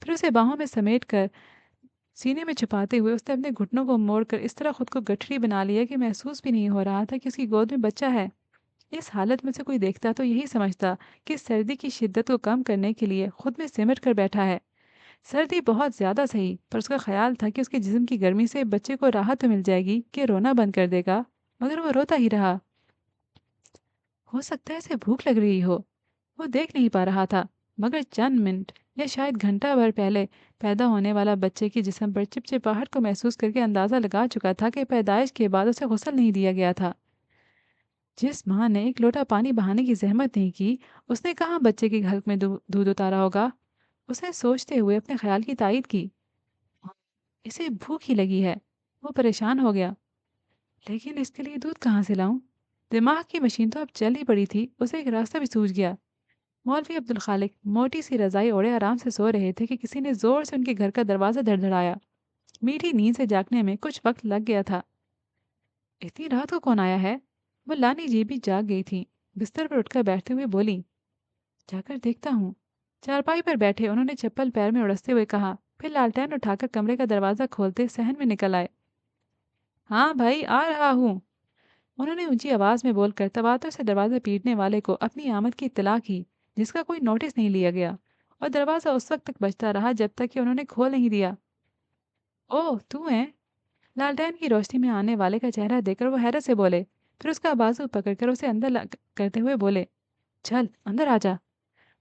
پھر اسے باہوں میں سمیٹ کر سینے میں چھپاتے ہوئے اس نے اپنے گھٹنوں کو موڑ کر اس طرح خود کو گٹھڑی بنا لیا کہ محسوس بھی نہیں ہو رہا تھا کہ اس کی گود میں بچہ ہے۔ اس حالت میں سے کوئی دیکھتا تو یہی سمجھتا کہ سردی کی شدت کو کم کرنے کے لیے خود میں سمٹ کر بیٹھا ہے۔ سردی بہت زیادہ سہی، پر اس کا خیال تھا کہ اس کے جسم کی گرمی سے بچے کو راحت تو مل جائے گی کہ رونا بند کر دے گا، مگر وہ روتا ہی رہا۔ ہو سکتا ہے اسے بھوک لگ رہی ہو، وہ دیکھ نہیں پا رہا تھا، مگر چند منٹ یا شاید گھنٹہ بھر پہلے پیدا ہونے والا بچے کی جسم پر چپچپاہٹ کو محسوس کر کے اندازہ لگا چکا تھا کہ پیدائش کے بعد اسے غسل نہیں دیا گیا تھا۔ جس ماں نے ایک لوٹا پانی بہانے کی زحمت نہیں کی، اس نے کہاں بچے کے حلق میں دودھ اتارا ہوگا؟ اسے سوچتے ہوئے اپنے خیال کی تائید کی۔ اسے بھوک ہی لگی ہے، وہ پریشان ہو گیا، لیکن اس کے لیے دودھ کہاں سے لاؤں؟ دماغ کی مشین تو اب چل ہی پڑی تھی، اسے ایک راستہ بھی سوجھ گیا۔ مولوی عبدالخالق موٹی سی رضائی اوڑے آرام سے سو رہے تھے کہ کسی نے زور سے ان کے گھر کا دروازہ دھڑدھڑایا۔ میٹھی نیند سے جاگنے میں کچھ وقت لگ گیا تھا۔ اتنی رات کو کون آیا ہے؟ وہ لانی جی بھی جاگ گئی تھی، بستر پر اٹھ کر بیٹھتے ہوئے بولی، جا کر دیکھتا ہوں۔ چارپائی پر بیٹھے انہوں نے چپل پیر میں اڑستے ہوئے کہا، پھر لالٹین اٹھا کر کمرے کا دروازہ کھولتے صحن میں نکل آئے۔ ہاں بھائی، آ رہا ہوں، انہوں نے اونچی آواز میں بول کر تواتر سے دروازے پیٹنے والے کو اپنی آمد کی اطلاع کی، جس کا کوئی نوٹس نہیں لیا گیا، اور دروازہ اس وقت تک بجتا رہا جب تک کہ انہوں نے کھول نہیں دیا۔ اوہ تو ہے؟ لالٹین کی روشنی میں آنے والے کا چہرہ دیکھ کر وہ حیرت سے بولے، پھر اس کا بازو پکڑ کر اسے اندر کرتے ہوئے بولے، چل اندر آ جا۔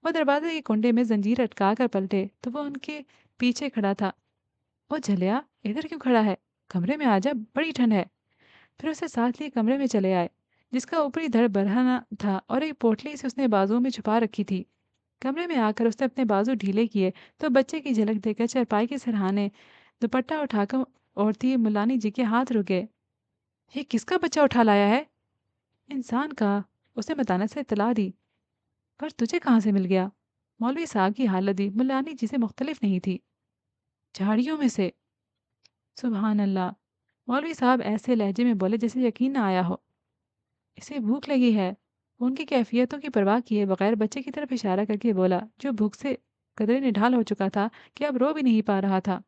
وہ دروازے کے کنڈے میں زنجیر اٹکا کر پلٹے تو وہ ان کے پیچھے کھڑا تھا۔ وہ جھلیا، ادھر کیوں کھڑا ہے؟ کمرے میں آ جا، بڑی ٹھنڈ ہے۔ پھر اسے ساتھ لیے کمرے میں چلے آئے، جس کا اوپری دھڑ برہنہ تھا اور ایک پوٹلی سے اس نے بازو میں چھپا رکھی تھی۔ کمرے میں آ کر اس نے اپنے بازو ڈھیلے کیے تو بچے کی جھلک دے کر چارپائی کے سرہانے دوپٹہ اٹھا کر عورتی ملانی جی کے ہاتھ رکے۔ یہ کس کا بچہ اٹھا لایا ہے؟ انسان کا، اس نے متانے سے اطلاع دی۔ پر تجھے کہاں سے مل گیا؟ مولوی صاحب کی حالت دی ملانی جی سے مختلف نہیں تھی۔ جھاڑیوں میں سے۔ سبحان اللہ، مولوی صاحب ایسے لہجے میں بولے جیسے یقین نہ آیا ہو۔ اسے بھوک لگی ہے، وہ उनकी कैफियतों की परवाह किए बगैर बच्चे की तरफ इशारा करके बोला, जो भूख से कतरे निढाल हो चुका था कि अब रो भी नहीं पा रहा था।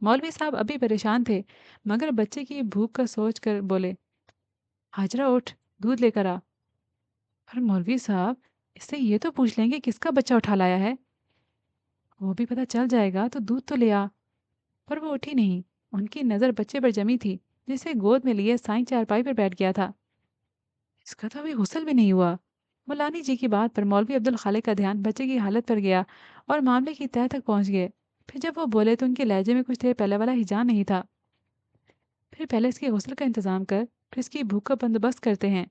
मौलवी साहब अभी परेशान थे, मगर बच्चे की भूख का सोच कर बोले, हाजरा उठ, दूध लेकर आ। पर मौलवी साहब, इससे ये तो पूछ लेंगे किसका बच्चा उठा लाया है। वो भी पता चल जाएगा तो दूध तो ले आ। पर वो उठी नहीं। उनकी नज़र बच्चे पर जमी थी, जिसे गोद में लिए साईं चारपाई पर बैठ गया था। इसका तो अभी गुस्ल भी नहीं हुआ। मुलानी जी की बात पर मौलवी अब्दुल खालिक का ध्यान बच्चे की हालत पर गया और मामले की तह तक पहुंच गए। फिर जब वो बोले तो उनके लहजे में कुछ देर पहले वाला हिजान नहीं था। फिर पहले इसके गुस्ल का इंतजाम कर, फिर इसकी भूख का बंदोबस्त करते हैं।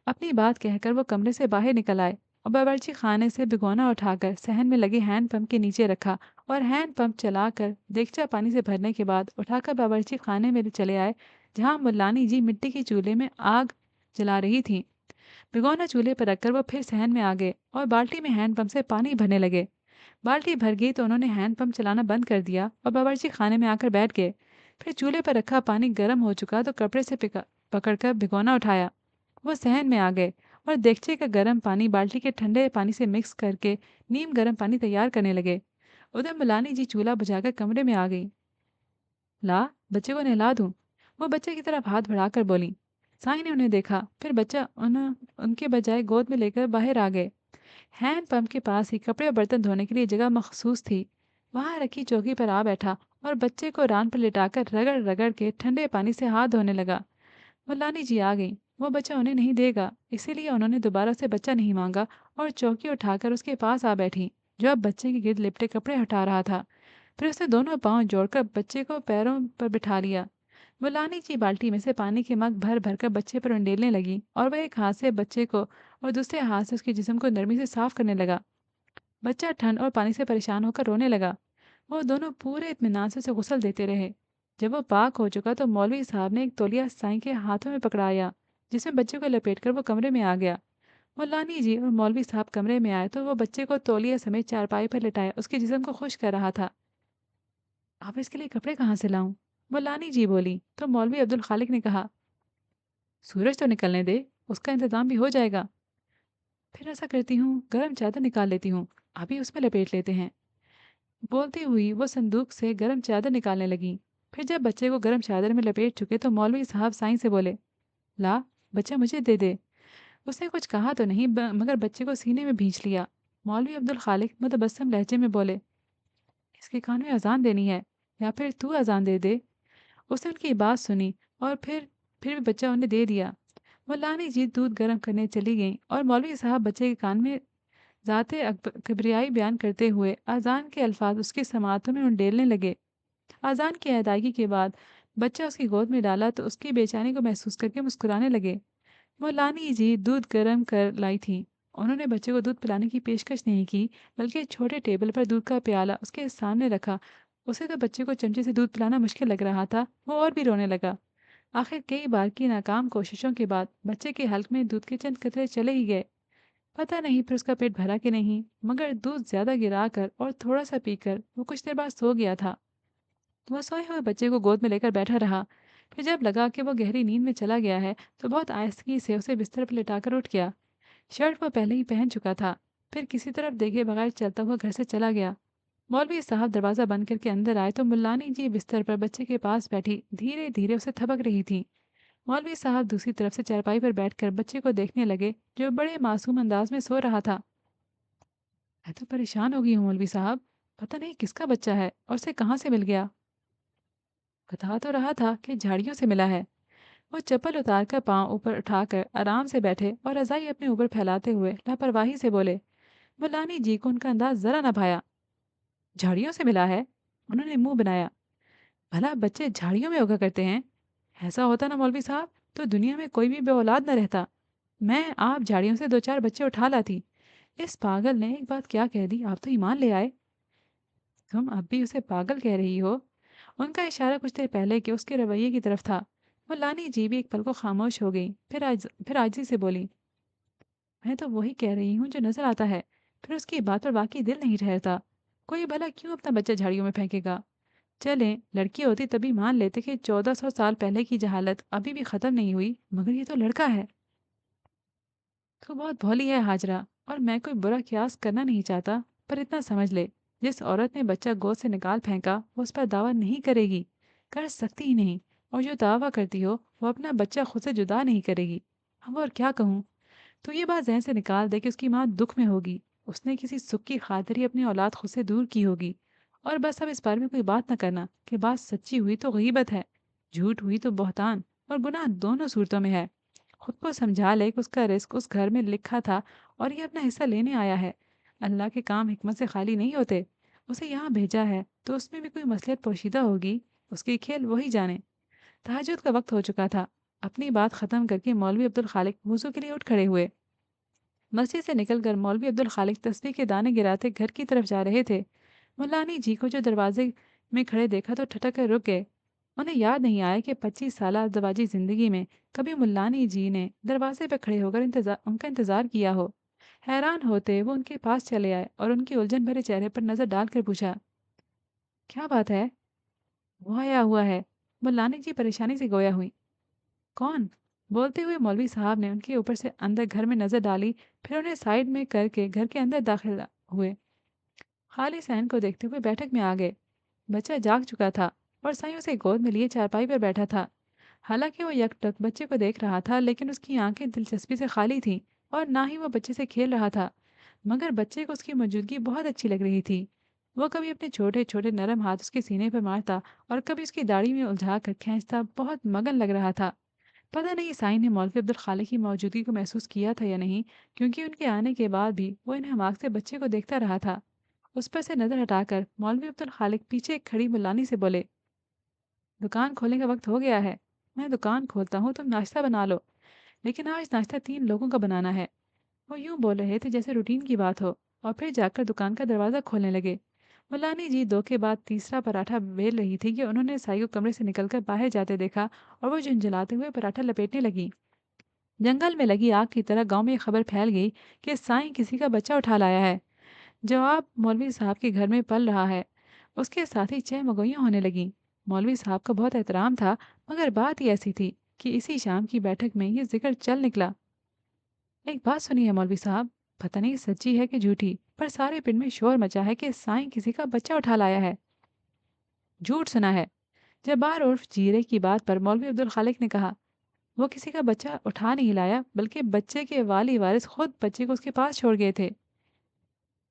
अपनी बात कहकर वो कमरे से बाहर निकल आए और बावर्ची खाने से भिगोना उठाकर सहन में लगे हैंड पंप के नीचे रखा और हैंड पंप चलाकर देगचा पानी से भरने के बाद उठाकर बावर्ची खाने में चले आए, जहाँ मुल्लानी जी मिट्टी के चूल्हे में आग जला रही थी। भिगोना चूल्हे पर रखकर वो फिर सहन में आ गए और बाल्टी में हैंड पंप से पानी भरने लगे। बाल्टी भर गई तो उन्होंने हैंड पंप चलाना बंद कर दिया और बावर्ची खाने में आकर बैठ गए। फिर चूल्हे पर रखा पानी गर्म हो चुका तो कपड़े से पकड़कर भिगोना उठाया। वो सहन में आ गए और देगचे का गर्म पानी बाल्टी के ठंडे पानी से मिक्स करके नीम गर्म पानी तैयार करने लगे। उधर मुलानी जी चूल्हा बुझाकर कमरे में आ गई। ला, बच्चे को नहला दूं। वो बच्चे की तरफ हाथ बढ़ाकर बोली। साई ने उन्हें देखा, फिर बच्चा उनके बजाय गोद में लेकर बाहर आ गए। हैंड पंप के पास ही कपड़े और बर्तन धोने के लिए जगह मखसूस थी। वहां रखी चौकी पर आ बैठा और बच्चे को रान पर लिटाकर रगड़ रगड़ के ठंडे पानी से हाथ धोने लगा। मुल्लानी जी आ गई। वो बच्चा उन्हें नहीं देगा, इसीलिए उन्होंने दोबारा से बच्चा नहीं मांगा और चौकी उठाकर उसके पास आ बैठी, जो अब बच्चे के गिर्द लिपटे कपड़े हटा रहा था। फिर उसने दोनों पांव जोड़कर बच्चे को पैरों पर बिठा लिया। मुलानी जी बाल्टी में से पानी के मग भर भर कर बच्चे पर उंडेलने लगी और वह एक हाथ से बच्चे को और दूसरे हाथ से उसके जिस्म को नरमी से साफ करने लगा। बच्चा ठंड और पानी से परेशान होकर रोने लगा। वो दोनों पूरे इत्मीनान से उसे गुस्ल देते रहे। जब वो पाक हो चुका तो मौलवी साहब ने एक तौलिया साईं के हाथों में पकड़ाया, जिसमें बच्चे को लपेटकर वो कमरे में आ गया। मुल्लानी जी और मौलवी साहब कमरे में आए तो वो बच्चे को तौलिया समेत चारपाई पर लिटाया उसके जिस्म को खुश कर रहा था। अब इसके लिए कपड़े कहाँ से लाऊं? मुल्लानी जी बोली तो मौलवी अब्दुल खालिक ने कहा, सूरज तो निकलने दे, उसका इंतजाम भी हो जाएगा। फिर ऐसा करती हूँ, गर्म चादर निकाल लेती हूँ, अभी उसमें लपेट लेते हैं। बोलती हुई वो संदूक से गर्म चादर निकालने लगी। फिर जब बच्चे को गर्म चादर में लपेट चुके तो मौलवी साहब साईं से बोले, ला, बच्चा मुझे दे दे। उसने कुछ कहा तो नहीं, मगर बच्चे को सीने में भींच लिया। मौलवी अब्दुल खालिक मुतबस्सम लहजे में बोले, इसके कान में अजान देनी है, या फिर तू अजान दे दे। उसने उनकी बात सुनी और फिर भी बच्चा उन्हें दे दिया। मुल्लानी जी दूध गर्म करने चली गईं और मौलवी साहब बच्चे के कान में ज़ाते किबरियाई बयान करते हुए अजान के अल्फाज उसकी समातों में उंडेलने लगे। अजान की अदायगी के बाद बच्चा उसकी गोद में डाला तो उसकी बेचैनी को महसूस करके मुस्कुराने लगे। मौलानी जी दूध गर्म कर लाई थी। उन्होंने बच्चे को दूध पिलाने की पेशकश नहीं की, बल्कि एक छोटे टेबल पर दूध का प्याला उसके सामने रखा। उसे तो बच्चे को चमचे से दूध पिलाना मुश्किल लग रहा था, वो और भी रोने लगा। आखिर कई बार की नाकाम कोशिशों के बाद बच्चे के हल्क में दूध के चंद कतरे चले ही गए। पता नहीं फिर उसका पेट भरा कि नहीं, मगर दूध ज्यादा गिरा कर और थोड़ा सा पीकर वो कुछ देर बाद सो गया था। वह सोए हुए बच्चे को गोद में लेकर बैठा रहा। फिर जब लगा कि वो गहरी नींद में चला गया है तो बहुत आहिस्तगी से उसे बिस्तर पर लिटाकर उठ गया। शर्ट वो पहले ही पहन चुका था। फिर किसी तरफ देखे बगैर चलता हुआ घर से चला गया। मौलवी साहब दरवाज़ा बंद करके अंदर आए तो मुल्लानी जी बिस्तर पर बच्चे के पास बैठी धीरे धीरे उसे थपक रही थी। मौलवी साहब दूसरी तरफ से चारपाई पर बैठकर बच्चे को देखने लगे, जो बड़े मासूम अंदाज में सो रहा था। मैं तो परेशान हो गई हूँ मौलवी साहब, पता नहीं किसका बच्चा है और उसे कहाँ से मिल गया। बता तो रहा था कि झाड़ियों से मिला है। वो चप्पल उतार कर पाँव ऊपर उठाकर आराम से बैठे और रजाई अपने ऊपर फैलाते हुए लापरवाही से बोले। मुलानी जी को उनका अंदाज जरा न भाया। झाड़ियों से मिला है? उन्होंने मुंह बनाया। भला बच्चे झाड़ियों में उगा करते हैं? ऐसा होता ना मौलवी साहब, तो दुनिया में कोई भी बेऔलाद न रहता। मैं आप झाड़ियों से दो चार बच्चे उठा लाती। इस पागल ने एक बात क्या कह दी, आप तो ईमान ले आए। तुम अब भी उसे पागल कह रही हो? उनका इशारा कुछ देर पहले के उसके रवैये की तरफ था। वो लानी जी भी एक पल को खामोश हो गई, फिर आजी से बोली, मैं तो वही कह रही हूँ जो नजर आता है। फिर उसकी बात पर वाकई दिल नहीं ठहरता। कोई भला क्यों अपना बच्चा झाड़ियों में फेंकेगा? चलें, लड़की होती तभी मान लेते कि 1400 साल पहले की जहालत अभी भी खत्म नहीं हुई, मगर ये तो लड़का है। تو بہت بھولی ہے حاجرہ، اور میں کوئی برا قیاس کرنا نہیں چاہتا، پر اتنا سمجھ لے، جس عورت نے بچہ گود سے نکال پھینکا وہ اس پر دعویٰ نہیں کرے گی، کر سکتی ہی نہیں، اور جو دعویٰ کرتی ہو وہ اپنا بچہ خود سے جدا نہیں کرے گی۔ اب اور کیا کہوں؟ تو یہ بات ذہن سے نکال دے کہ اس کی ماں دکھ میں ہوگی، اس نے کسی سکھ کی خاطر ہی اپنی اولاد خود سے دور کی ہوگی، اور بس اب اس بارے میں کوئی بات نہ کرنا کہ بات سچی ہوئی تو غیبت ہے، جھوٹ ہوئی تو بہتان، اور گناہ دونوں صورتوں میں ہے۔ خود کو سمجھا لے کہ اس کا رزق اس گھر میں لکھا تھا اور یہ اپنا حصہ لینے آیا ہے۔ اللہ کے کام حکمت سے خالی نہیں ہوتے، اسے یہاں بھیجا ہے تو اس میں بھی کوئی مصلحت پوشیدہ ہوگی، اس کی کھیل وہی جانے۔ تہجد کا وقت ہو چکا تھا۔ اپنی بات ختم کر کے مولوی عبدالخالق وضو کے لیے اٹھ کھڑے ہوئے۔ مسجد سے نکل کر مولوی عبدالخالق تسبیح کے دانے گراتے گھر کی طرف جا رہے تھے۔ ملانی جی کو جو دروازے میں کھڑے دیکھا تو ٹھٹک کر رک گئے۔ انہیں یاد نہیں آیا کہ 25 سالہ ازدواجی زندگی میں کبھی ملانی جی نے دروازے پہ کھڑے ہو کر ان کا انتظار کیا ہو۔ حیران ہوتے وہ ان کے پاس چلے آئے اور ان کی الجھن بھرے چہرے پر نظر ڈال کر پوچھا، کیا بات ہے؟ وہ آیا ہوا ہے۔ ملانی جی پریشانی سے گویا ہوئی۔ کون؟ بولتے ہوئے مولوی صاحب نے ان کے اوپر سے اندر گھر میں نظر ڈالی، پھر انہیں سائڈ میں کر کے گھر کے اندر داخل ہوئے۔ خالی سین کو دیکھتے ہوئے بیٹھک میں آ گئے۔ بچہ جاگ چکا تھا اور سائیں اسے گود میں لیے چارپائی پر بیٹھا تھا۔ حالانکہ وہ یک ٹک بچے کو دیکھ رہا تھا، لیکن اس کی آنکھیں دلچسپی سے خالی تھیں اور نہ ہی وہ بچے سے کھیل رہا تھا، مگر بچے کو اس کی موجودگی بہت اچھی لگ رہی تھی۔ وہ کبھی اپنے چھوٹے چھوٹے نرم ہاتھ اس کے سینے پر مارتا اور کبھی اس کی داڑھی میں الجھا کر کھینچتا، بہت مگن لگ رہا تھا۔ پتہ نہیں سائیں نے مولوی عبدالخالق کی موجودگی کو محسوس کیا تھا یا نہیں، کیونکہ ان کے آنے کے بعد بھی وہ انہیں ہماق سے بچے کو دیکھتا رہا تھا۔ اس پر سے نظر ہٹا کر مولوی عبدالخالق پیچھے کھڑی ملانی سے بولے، دکان کھولنے کا وقت ہو گیا ہے۔ میں دکان کھولتا ہوں، تم ناشتہ بنا لو، لیکن آج ناشتہ 3 لوگوں کا بنانا ہے۔ وہ یوں بول رہے تھے جیسے روٹین کی بات ہو، اور پھر جا کر دکان کا دروازہ کھولنے لگے۔ ملانی جی 2 کے بعد تیسرا پراٹھا بیل رہی تھی کہ انہوں نے سائی کو کمرے سے نکل کر باہر جاتے دیکھا، اور وہ جھنجھلاتے ہوئے پراٹھا لپیٹنے لگی۔ جنگل میں لگی آگ کی طرح گاؤں میں یہ خبر پھیل گئی کہ سائیں کسی کا بچہ اٹھا لایا ہے۔ جواب مولوی صاحب کے گھر میں پل رہا ہے۔ اس کے ساتھ ہی چہ مگویاں ہونے لگیں۔ مولوی صاحب کا بہت احترام تھا، مگر بات ہی ایسی تھی کہ اسی شام کی بیٹھک میں یہ ذکر چل نکلا۔ ایک بات سنی ہے مولوی صاحب، پتہ نہیں سچی ہے کہ جھوٹی، پر سارے پنڈ میں شور مچا ہے کہ سائیں کسی کا بچہ اٹھا لایا ہے۔ جھوٹ سنا ہے۔ جبار عرف جیرے کی بات پر مولوی عبدالخالق نے کہا، وہ کسی کا بچہ اٹھا نہیں لایا، بلکہ بچے کے والی وارث خود بچے کو اس کے پاس چھوڑ گئے تھے۔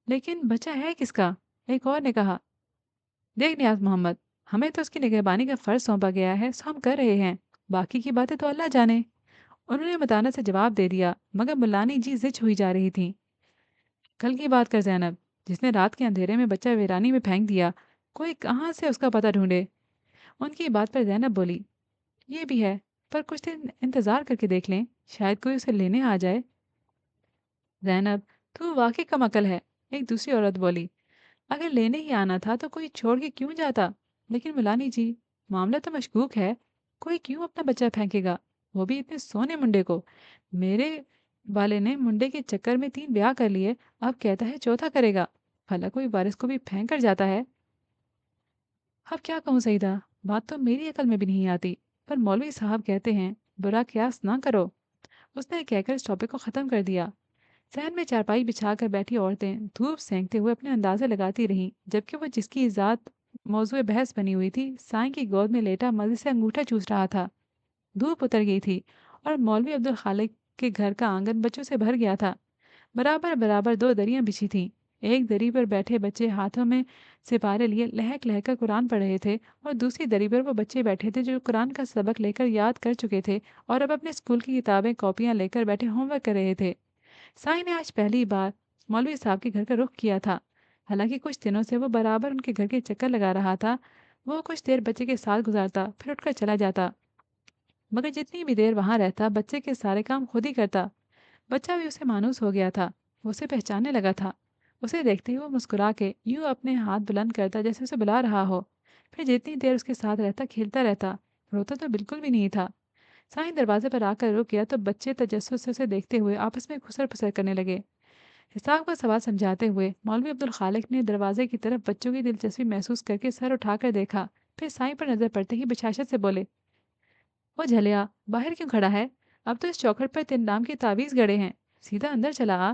لیکن بچہ ہے کس کا؟ ایک اور نے کہا، دیکھ نیاز محمد، ہمیں تو اس کی نگہبانی کا فرض سونپا گیا ہے، سو ہم کر رہے ہیں، باقی کی باتیں تو اللہ جانے۔ انہوں نے متانت سے جواب دے دیا، مگر ملانی جی زچ ہوئی جا رہی تھی۔ کل کی بات کر زینب، جس نے رات کے اندھیرے میں بچہ ویرانی میں پھینک دیا، کوئی کہاں سے اس کا پتہ ڈھونڈے۔ ان کی بات پر زینب بولی، یہ بھی ہے، پر کچھ دن انتظار کر کے دیکھ لیں، شاید کوئی اسے لینے آ جائے۔ زینب، تو واقعی کم عقل ہے، ایک دوسری عورت بولی۔ اگر لینے ہی آنا تھا تو کوئی چھوڑ کے کیوں جاتا؟ لیکن ملانی جی، معاملہ تو مشکوک ہے، کوئی کیوں اپنا بچہ پھینکے گا، وہ بھی اتنے سونے منڈے کو؟ میرے والے نے منڈے کے چکر میں 3 بیاہ کر لیے، اب کہتا ہے چوتھا کرے گا، بھلا کوئی وارث کو بھی پھینک کر جاتا ہے؟ اب کیا کہوں سیدہ، بات تو میری عقل میں بھی نہیں آتی، پر مولوی صاحب کہتے ہیں برا قیاس نہ کرو۔ اس نے کہہ کر اس ٹاپک کو ختم کر دیا۔ صحن میں چارپائی بچھا کر بیٹھی عورتیں دھوپ سینکتے ہوئے اپنے اندازے لگاتی رہیں، جبکہ وہ جس کی ذات موضوع بحث بنی ہوئی تھی سائیں کی گود میں لیٹا مزے سے انگوٹھا چوس رہا تھا۔ دھوپ اتر گئی تھی اور مولوی عبدالخالق کے گھر کا آنگن بچوں سے بھر گیا تھا۔ برابر برابر 2 دریاں بچھی تھیں۔ ایک دری پر بیٹھے بچے ہاتھوں میں سپارے لیے لہک لہک کر قرآن پڑھ رہے تھے، اور دوسری دری پر وہ بچے بیٹھے تھے جو قرآن کا سبق لے کر یاد کر چکے تھے اور اب اپنے اسکول کی کتابیں کاپیاں لے کر بیٹھے ہوم ورک کر رہے تھے۔ سائیں نے آج پہلی بار مولوی صاحب کے گھر کا رخ کیا تھا۔ حالانکہ کچھ دنوں سے وہ برابر ان کے گھر کے چکر لگا رہا تھا۔ وہ کچھ دیر بچے کے ساتھ گزارتا، پھر اٹھ کر چلا جاتا، مگر جتنی بھی دیر وہاں رہتا بچے کے سارے کام خود ہی کرتا۔ بچہ بھی اسے مانوس ہو گیا تھا، وہ اسے پہچاننے لگا تھا۔ اسے دیکھتے ہی وہ مسکرا کے یوں اپنے ہاتھ بلند کرتا جیسے اسے بلا رہا ہو، پھر جتنی دیر اس کے ساتھ رہتا کھیلتا رہتا، روتا تو بالکل بھی نہیں تھا۔ سائیں دروازے پر آ کر رک گیا تو بچے تجسس سے اسے دیکھتے ہوئے آپس میں خسر پسر کرنے لگے۔ حساب کا سوال سمجھاتے ہوئے مولوی عبدالخالق نے دروازے کی طرف بچوں کی دلچسپی محسوس کر کے سر اٹھا کر دیکھا، پھر سائیں پر نظر پڑتے ہی بشاشت سے بولے، وہ جھلیا، باہر کیوں کھڑا ہے؟ اب تو اس چوکھٹ پر 3 نام کی تعویذ گڑے ہیں، सीधा अंदर चला आ।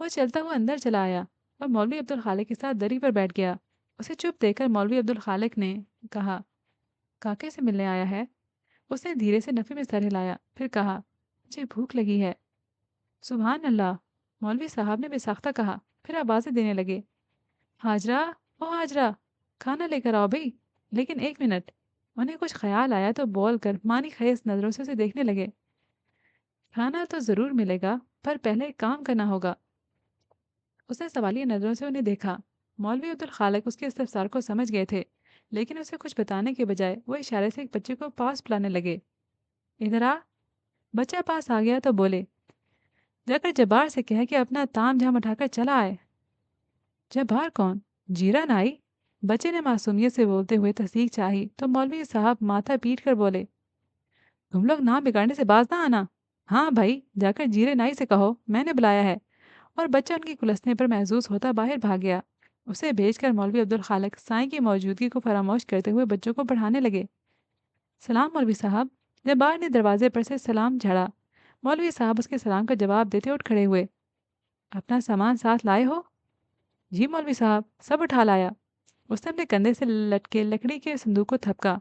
वो चलता हुआ अंदर चला आया और मौलवी अब्दुल खालिक के साथ दरी पर बैठ गया। उसे चुप देखकर मौलवी अब्दुल खालिक ने कहा, काके से मिलने आया है? उसने धीरे से नफी में सर हिलाया, फिर कहा, मुझे भूख लगी है। सुभान अल्लाह, मौलवी साहब ने बेसाख्ता कहा, फिर आवाज़ें देने लगे, हाजरा, ओ हाजरा, खाना लेकर आओ भाई। लेकिन एक मिनट, उन्हें कुछ ख्याल आया तो बोल कर मानी खेस नजरों से उसे देखने लगे। खाना तो जरूर मिलेगा, पर पहले एक काम करना होगा। उसने सवालिया नजरों से उन्हें देखा। मौलवी अब्दुल खालिक उसके इस्तफसार को समझ गए थे, लेकिन उसे कुछ बताने के बजाय वो इशारे से एक बच्चे को पास बुलाने लगे। इधर आ। बच्चा पास आ गया तो बोले, जाकर जब्बार से कह कि अपना ताम झाम उठाकर चला आए। जब्बार कौन? जीरा नाई? बच्चे ने मासूमियत से बोलते हुए तस्दीक चाही तो मौलवी साहब माथा पीट कर बोले, तुम लोग नाम बिगाड़ने से बाज ना आना। हाँ भाई, जाकर जीरे नाई से कहो मैंने बुलाया है। और बच्चा उनकी कुलसने पर महसूस होता बाहर भाग गया। उसे भेजकर मौलवी अब्दुल खालिक साईं की मौजूदगी को फरामोश करते हुए बच्चों को पढ़ाने लगे। सलाम मौलवी साहब। जब्बार ने दरवाजे पर से सलाम झड़ा। मौलवी साहब उसके सलाम का जवाब देते उठ खड़े हुए। अपना सामान साथ लाए हो? जी मौलवी साहब, सब उठा लाया। उसने अपने कंधे से लटके लकड़ी के संदूक को थपका।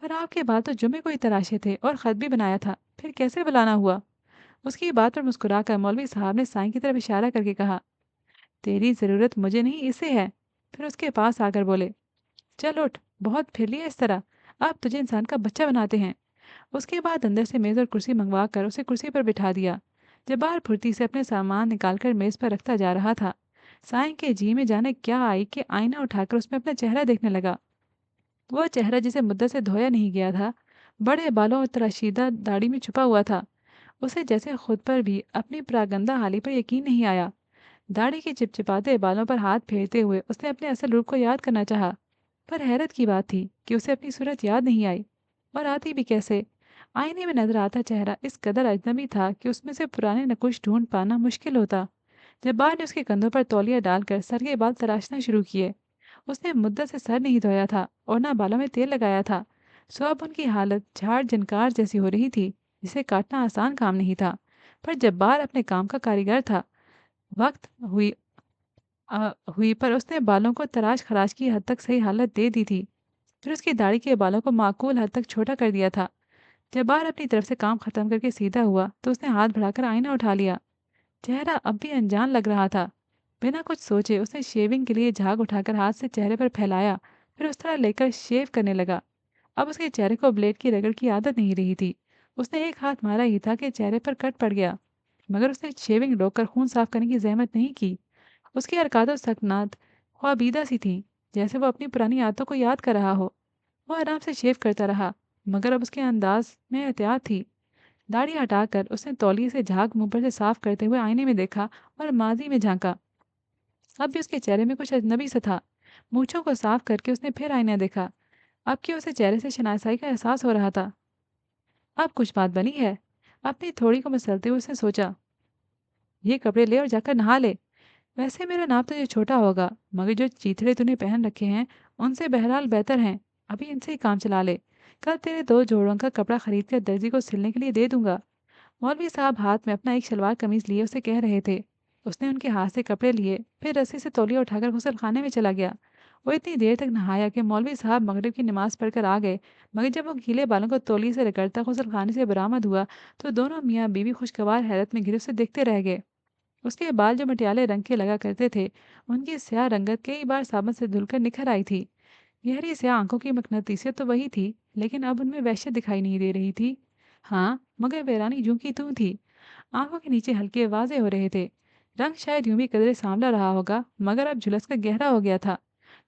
पर आपके बाल तो जुमे को ही तराशे थे और खत भी बनाया था, फिर कैसे बुलाना हुआ? उसकी बात पर मुस्कुराकर मौलवी साहब ने साईं की तरफ इशारा करके कहा, तेरी ज़रूरत मुझे नहीं इसे है। फिर उसके पास आकर बोले, चल उठ, बहुत फिर लिया इस तरह, अब तुझे इंसान का बच्चा बनाते हैं। उसके बाद अंदर से मेज़ और कुर्सी मंगवा कर उसे कुर्सी पर बिठा दिया। जब्बार फुर्ती से अपने सामान निकालकर मेज़ पर रखता जा रहा था। साईं के जी में जाने क्या आई कि आईना उठाकर उसमें अपना चेहरा देखने लगा। वो चेहरा जिसे मुद्दत से धोया नहीं गया था, बड़े बालों और तराशीदा दाढ़ी में छुपा हुआ था। उसे जैसे खुद पर भी अपनी परागंदा हाली पर यकीन नहीं आया। दाढ़ी के चिपचिपाते बालों पर हाथ फेरते हुए उसने अपने असल रूप को याद करना चाहा, पर हैरत की बात थी कि उसे अपनी सूरत याद नहीं आई। और आती भी कैसे? आईने में नजर आता चेहरा इस कदर अजनबी था कि उसमें से पुराने नकुश ढूंढ पाना मुश्किल होता। जब्बार ने उसके कंधों पर तौलिया डालकर सर के बाल तराशना शुरू किए। उसने मुद्दत से सर नहीं धोया था और ना बालों में तेल लगाया था। सो अब उनकी हालत झाड़ जनकार जैसी हो रही थी, जिसे काटना आसान काम नहीं था। पर जब्बार अपने काम का कारीगर था। वक्त हुई पर उसने बालों को तराश खराश की हद तक सही हालत दे दी थी। फिर उसकी दाढ़ी के बालों को माकूल हद तक छोटा कर दिया था। जब्बार अपनी तरफ से काम खत्म करके सीधा हुआ तो उसने हाथ बढ़ाकर आईना उठा लिया। चेहरा अब भी अनजान लग रहा था। बिना कुछ सोचे उसने शेविंग के लिए झाग उठाकर हाथ से चेहरे पर फैलाया, फिर उस तरह लेकर शेव करने लगा। अब उसके चेहरे को ब्लेड की रगड़ की आदत नहीं रही थी। उसने एक हाथ मारा ही था कि चेहरे पर कट पड़ गया, मगर उसने शेविंग रोककर खून साफ करने की जहमत नहीं की। उसकी हरकतें सकनात ख्वाबीदा सी थीं, जैसे वो अपनी पुरानी आदतों को याद कर रहा हो। वो आराम से शेव करता रहा, मगर अब उसके अंदाज में एहतियात थी। दाढ़ी हटाकर उसने तौलिए से झाग मुंह पर से साफ करते हुए आईने में देखा और माजी में झांका। अब भी उसके चेहरे में कुछ अजनबी सा था। मूंछों को साफ करके उसने फिर आईना देखा। अब कि उसे चेहरे से शनासाई का एहसास हो रहा था। अब कुछ बात बनी है। अपनी थोड़ी को मसलते हुए उसने सोचा, ये कपड़े ले और जाकर नहा ले। वैसे मेरा नाप तो ये छोटा होगा, मगर जो चीथड़े तूने पहन रखे हैं उनसे बहरहाल बेहतर हैं। अभी इनसे ही काम चला ले। कल तेरे 2 जोड़ों का कपड़ा खरीद कर दर्जी को सिलने के लिए दे दूंगा। मौलवी साहब हाथ में अपना एक शलवार कमीज लिए उसे कह रहे थे। उसने उनके हाथ से कपड़े लिए, फिर रस्सी से तौलिया उठाकर गुसल खाने में चला गया। वो इतनी देर तक नहाया कि मौलवी साहब मगरिब की नमाज पढ़कर आ गए। मगर जब वो गीले बालों को तौलिए से रगड़ता गुसल खाने से बरामद हुआ तो दोनों मियाँ बीवी खुशगवार हैरत में घिरे उसे देखते रह गए। उसके बाल जो मटियाले रंग के लगा करते थे, उनकी स्याह रंगत कई बार साबुन से धुलकर निखर आई थी। गहरी स्याह आंखों की मकनातीसियत तो वही थी, लेकिन अब उनमें वहशत दिखाई नहीं दे रही थी। हाँ, मगर वीरानी यूं की त्यों थी। आंखों के नीचे हल्के वाजे हो रहे थे। रंग शायद यूं भी कदरे सांवला रहा होगा, मगर अब झुलस कर गहरा हो गया था।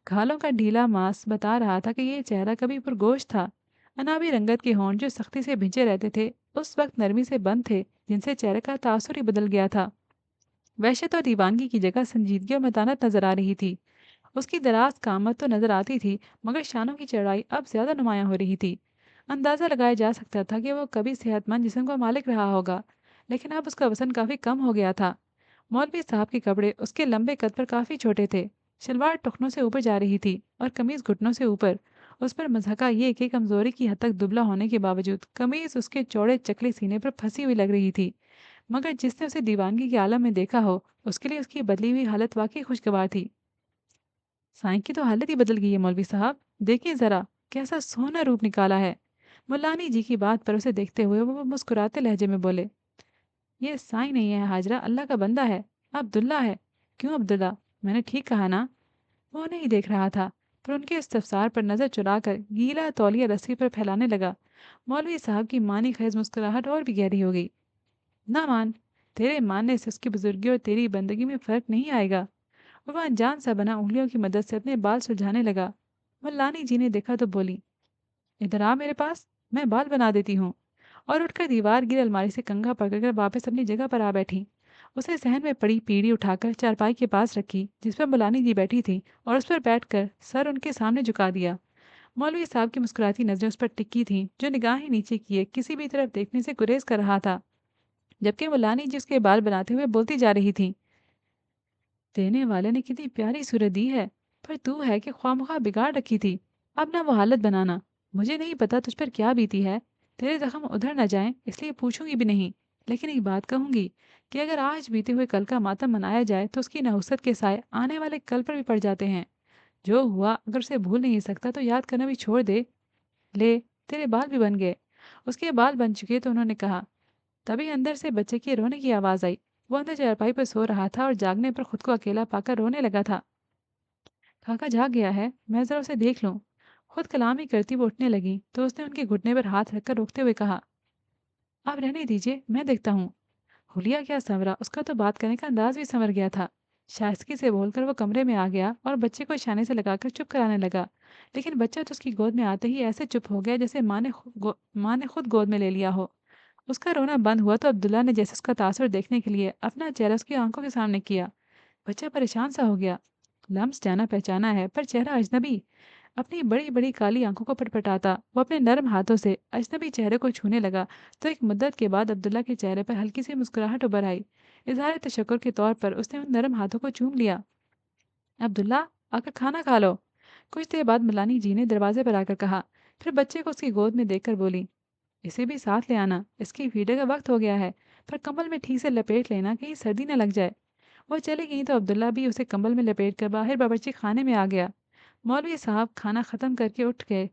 खालों का ढीला मांस बता रहा था कि ये चेहरा कभी पुरगोश था। अनाबी रंगत के होंठ जो सख्ती से भिंचे रहते थे, उस वक्त नरमी से बंद थे, जिनसे चेहरे का तासुर ही बदल गया था। वहशत और दीवानगी की जगह संजीदगी और मतानत नजर आ रही थी। उसकी दराज कामत तो नजर आती थी, मगर शानों की चौड़ाई अब ज्यादा नुमायां हो रही थी। अंदाजा लगाया जा सकता था कि वो कभी सेहतमंद जिस्म का मालिक रहा होगा, लेकिन अब उसका वजन काफी कम हो गया था। मौलवी साहब के कपड़े उसके लंबे कद पर काफी छोटे थे। शलवार टखनों से ऊपर जा रही थी और कमीज घुटनों से ऊपर। उस पर मजहका ये कि कमजोरी की हद तक दुबला होने के बावजूद कमीज उसके चौड़े चकले सीने पर फंसी हुई लग रही थी। मगर जिसने उसे दीवानगी के आलम में देखा हो, उसके लिए उसकी बदली हुई हालत वाकई खुशगवार थी। साईं की तो हालत ही बदल गई है मौलवी साहब, देखिए ज़रा, कैसा सोना रूप निकाला है। मुल्लानी जी की बात पर उसे देखते हुए वो मुस्कुराते लहजे में बोले, ये साईं नहीं है हाजरा, अल्लाह का बंदा है। अब्दुल्ला है। क्यों अब्दुल्ला? मैंने ठीक कहा ना? वो नहीं देख रहा था, पर उनके इस्तफसार पर नजर चुराकर गीला तौलिया रस्सी पर फैलाने लगा। मौलवी साहब की मानी खैज मुस्कुराहट और भी गहरी हो गई। ना मान, तेरे मानने से उसकी बुजुर्गी और तेरी बंदगी में फर्क नहीं आएगा। और वह अनजान सा बना उंगलियों की मदद से अपने बाल सुलझाने लगा। मुल्लानी जी ने देखा तो बोली, इधर आ मेरे पास, मैं बाल बना देती हूँ। और उठकर दीवार गिर अलमारी से कंघा पकड़कर वापस अपनी जगह पर आ बैठी। उसने सहन में पड़ी पीढ़ी उठाकर चारपाई के पास रखी जिस पर मुलानी जी बैठी थी, और उस पर बैठकर सर उनके सामने झुका दिया। मौलवी साहब की मुस्कुराती नजरें उस पर टिकी थीं, जो निगाहें नीचे किए किसी भी तरफ देखने से गुरेज कर रहा था, जबकि मुलानी जी उसके बाल बनाते हुए बोलती जा रही थी, देने वाले ने कितनी प्यारी सूरत दी है, पर तू है कि ख्वामखा बिगाड़ रखी थी। अब ना वो हालत बनाना। मुझे नहीं पता तुझ पर क्या बीती है, तेरे जख्म उधर न जाएं इसलिए पूछूंगी भी नहीं। लेकिन एक बात कहूंगी कि अगर आज बीते हुए कल का मातम मनाया जाए तो उसकी नहुसत के साए आने वाले कल पर भी पड़ जाते हैं। जो हुआ अगर उसे भूल नहीं सकता तो याद करना भी छोड़ दे। ले, तेरे बाल भी बन गए। उसके बाल बन चुके तो उन्होंने कहा। तभी अंदर से बच्चे के रोने की आवाज़ आई। वो अंदर चारपाई पर सो रहा था और जागने पर खुद को अकेला पाकर रोने लगा था। काका जाग गया है, मैं ज़रा उसे देख लूं। खुद कलामी करती वो उठने लगी तो उसने उनके घुटने पर हाथ रखकर रोकते हुए कहा, आप रहने दीजिए, मैं देखता हूँ। हुलिया क्या संवरा, उसका तो बात करने का अंदाज भी संवर गया था। शाइस्तगी से बोलकर वो कमरे में आ गया और बच्चे को इशारे से लगाकर चुप कराने लगा। लेकिन बच्चा तो उसकी गोद में आते ही ऐसे चुप हो गया जैसे माँ ने खुद गोद में ले लिया हो। उसका रोना बंद हुआ तो अब्दुल्ला ने जैसे उसका तासुर देखने के लिए अपना चेहरा उसकी आंखों के सामने किया। बच्चा परेशान सा हो गया। लम्स जाना पहचाना है पर चेहरा अजनबी। अपनी बड़ी बड़ी काली आंखों को पटपटाता वो अपने नर्म हाथों से अजनबी चेहरे को छूने लगा। तो एक मुद्दत के बाद अब्दुल्ला के चेहरे पर हल्की सी मुस्कुराहट उभर आई। इजहार तशक्कुर के तौर पर उसने उन नरम हाथों को चूम लिया। अब्दुल्ला, आकर खाना खा लो। कुछ देर बाद मुलानी जी ने दरवाजे पर आकर कहा। फिर बच्चे को उसकी गोद में देखकर बोली, इसे भी साथ ले आना, इसकी फीडर का वक्त हो गया है। पर कंबल में ठीक से लपेट लेना कहीं सर्दी न लग जाए। वो चली गई तो अब्दुल्ला भी उसे कंबल में लपेट कर बाहर बावर्ची खाने में आ गया। मौलवी साहब खाना खत्म करके उठ गए।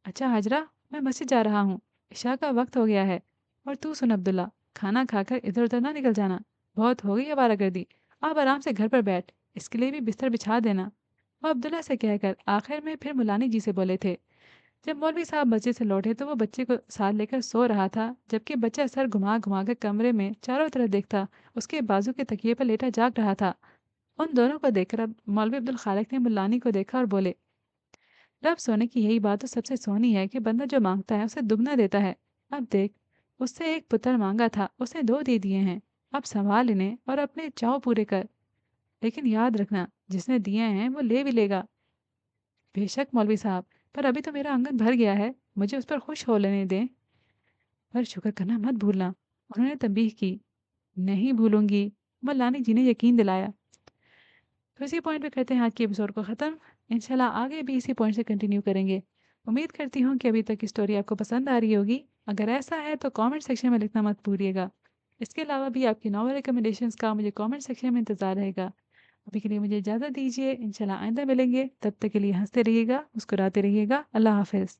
अच्छा हाजरा, मैं मस्जिद जा रहा हूँ, इशा का वक्त हो गया है। और तू सुन अब्दुल्ला, खाना खाकर इधर उधर ना निकल जाना। बहुत हो गई आवारागर्दी। आप आराम से घर पर बैठ, इसके लिए भी बिस्तर बिछा देना। वो अब्दुल्ला से कहकर आखिर में फिर मुलानी जी से बोले थे। जब मौलवी साहब मस्जिद से लौटे तो वो बच्चे को साथ लेकर सो रहा था, जबकि बच्चा सर घुमा घुमा कर कमरे में चारों तरफ देखता उसके बाजू के तकिए पर लेटा जाग रहा था। उन दोनों को देखकर अब मौलवी अब्दुल खालिक ने मुल्लानी को देखा और बोले, रब सोने की यही बात तो सबसे सोनी है कि बंदा जो मांगता है उसे दुगना देता है। अब देख, उससे एक पुत्र मांगा था, उसने दो दे दिए हैं। अब संभाल इन्हें और अपने चाव पूरे कर। लेकिन याद रखना, जिसने दिए हैं वो ले भी लेगा। बेशक मौलवी साहब, पर अभी तो मेरा आंगन भर गया है, मुझे उस पर खुश हो लेने दें। पर शुक्र करना मत भूलना, उन्होंने तंबीह की। नहीं भूलूंगी, मौलानी जी ने यकीन दिलाया। तो इसी पॉइंट पे करते हैं आज के एपिसोड को ख़त्म। इंशाल्लाह आगे भी इसी पॉइंट से कंटिन्यू करेंगे। उम्मीद करती हूँ कि अभी तक की स्टोरी आपको पसंद आ रही होगी। अगर ऐसा है तो कमेंट सेक्शन में लिखना मत भूलिएगा। इसके अलावा भी आपकी नॉवल रिकमेंडेशंस का मुझे कमेंट सेक्शन में इंतज़ार रहेगा। अभी के लिए मुझे इजाज़त दीजिए, इंशाल्लाह आइंदा मिलेंगे। तब तक के लिए हंसते रहिएगा, मुस्कुराते रहिएगा। अल्लाह हाफ़िज़।